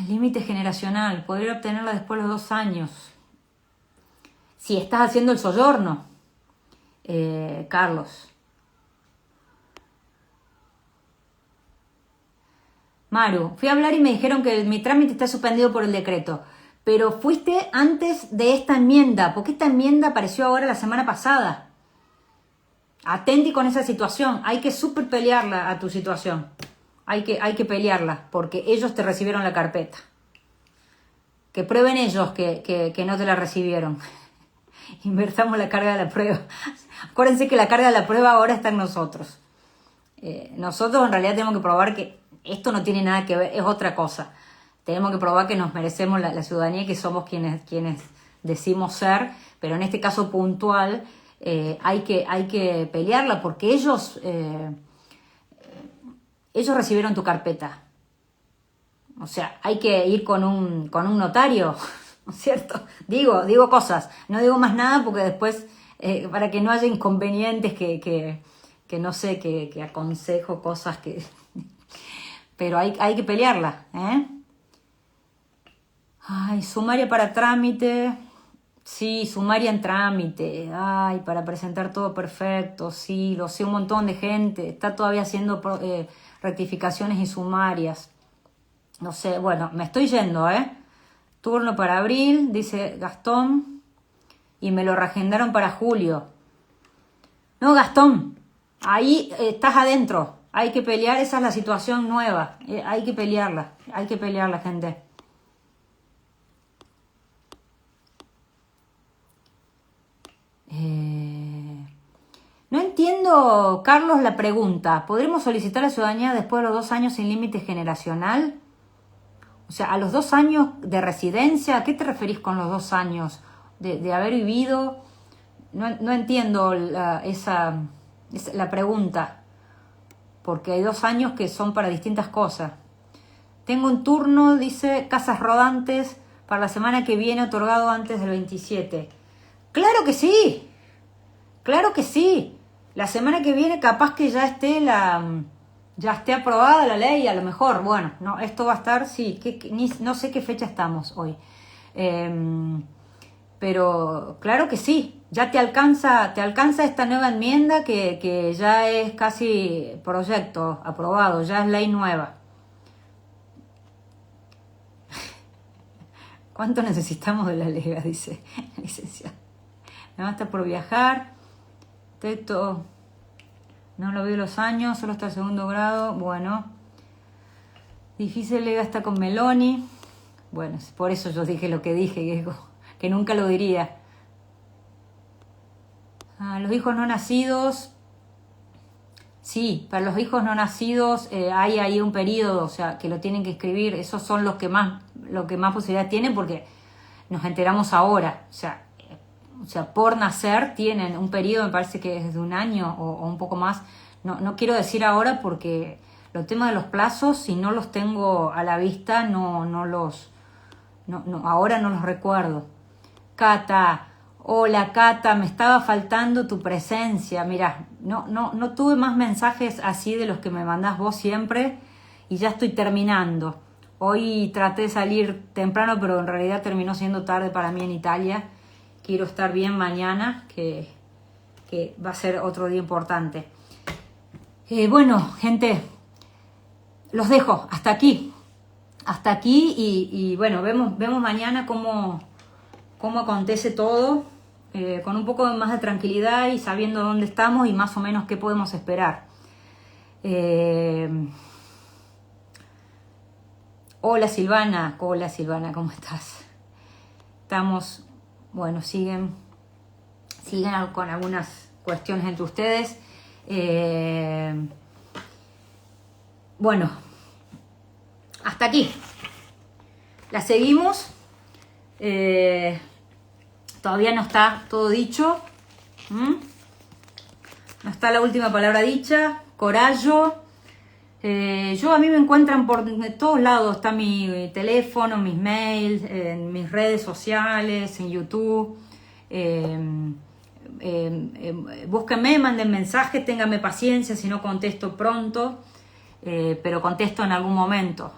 Límite generacional, poder obtenerla después de los 2 años. Si estás haciendo el soyorno, Carlos. Maru, fui a hablar y me dijeron que mi trámite está suspendido por el decreto. Pero fuiste antes de esta enmienda, porque esta enmienda apareció ahora la semana pasada. Atenti con esa situación, hay que súper pelearla a tu situación. hay que pelearla, porque ellos te recibieron la carpeta. Que prueben ellos que no te la recibieron. Invertamos la carga de la prueba. Acuérdense que la carga de la prueba ahora está en nosotros. Nosotros en realidad tenemos que probar que esto no tiene nada que ver, es otra cosa. Tenemos que probar que nos merecemos la ciudadanía y que somos quienes decimos ser, pero en este caso puntual hay que pelearla porque ellos recibieron tu carpeta. O sea, hay que ir con un notario, ¿no es cierto? Digo cosas, no digo más nada porque después, para que no haya inconvenientes que no sé, que aconsejo cosas que... Pero hay que pelearla, ¿eh? Ay, sumaria para trámite. Sí, sumaria en trámite. Ay, para presentar todo perfecto. Sí, lo sé, un montón de gente. Está todavía haciendo rectificaciones y sumarias. No sé, bueno, me estoy yendo, ¿eh? Turno para abril, dice Gastón. Y me lo reagendaron para julio. No, Gastón, ahí estás adentro. Hay que pelear, esa es la situación nueva. Hay que pelearla, gente. No entiendo, Carlos, la pregunta. ¿Podremos solicitar la ciudadanía después de los 2 años sin límite generacional? O sea, a los 2 años de residencia, ¿a qué te referís con los 2 años de haber vivido? No entiendo la pregunta, porque hay 2 años que son para distintas cosas. Tengo un turno, dice, casas rodantes para la semana que viene, otorgado antes del 27. ¡Claro que sí! ¡Claro que sí! La semana que viene capaz que ya esté aprobada la ley, a lo mejor. Bueno, no, esto va a estar, sí, no sé qué fecha estamos hoy. Pero claro que sí, ya te alcanza esta nueva enmienda que ya es casi proyecto aprobado, ya es ley nueva. ¿Cuánto necesitamos de la Lega? Dice el licenciado. Nada más está por viajar. Texto, no lo veo los años, solo está el 2º grado. Bueno, difícil Lega está con Meloni. Bueno, por eso yo dije lo que dije, que nunca lo diría. Los hijos no nacidos. Sí, para los hijos no nacidos hay ahí un periodo, o sea, que lo tienen que escribir. Esos son los que más posibilidad tienen porque nos enteramos ahora. O sea, por nacer tienen un periodo, me parece que es de 1 año o un poco más. No quiero decir ahora porque los temas de los plazos, si no los tengo a la vista, ahora no los recuerdo. Cata, hola Cata, me estaba faltando tu presencia. Mira, no tuve más mensajes así de los que me mandás vos siempre y ya estoy terminando. Hoy traté de salir temprano, pero en realidad terminó siendo tarde para mí en Italia. Quiero estar bien mañana, que va a ser otro día importante. Bueno, gente, los dejo hasta aquí. Hasta aquí y bueno, vemos mañana cómo acontece todo, con un poco más de tranquilidad y sabiendo dónde estamos y más o menos qué podemos esperar. Hola Silvana, ¿cómo estás? Estamos... Bueno, siguen con algunas cuestiones entre ustedes. Bueno, hasta aquí. La seguimos. Todavía no está todo dicho. No está la última palabra dicha. Corallo. A mí me encuentran por todos lados, está mi teléfono, mis mails, en mis redes sociales, en YouTube. Búsquenme, manden mensajes, ténganme paciencia si no contesto pronto, pero contesto en algún momento.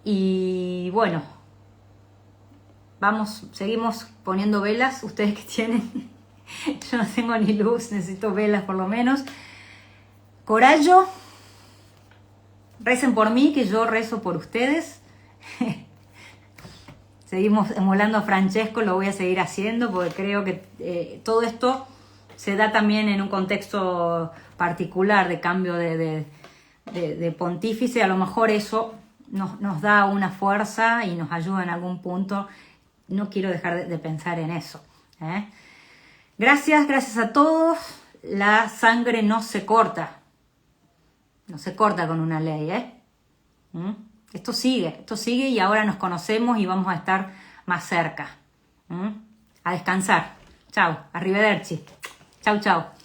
Y bueno, seguimos poniendo velas, ustedes que tienen. Yo no tengo ni luz, necesito velas por lo menos. Corallo. Recen por mí, que yo rezo por ustedes. Seguimos emulando a Francesco, lo voy a seguir haciendo porque creo que todo esto se da también en un contexto particular de cambio de de pontífice, a lo mejor eso nos da una fuerza y nos ayuda en algún punto. No quiero dejar de pensar en eso. Gracias a todos. La sangre no se corta. No se corta con una ley, Esto sigue y ahora nos conocemos y vamos a estar más cerca. A descansar. Chau, arrivederci. Chau.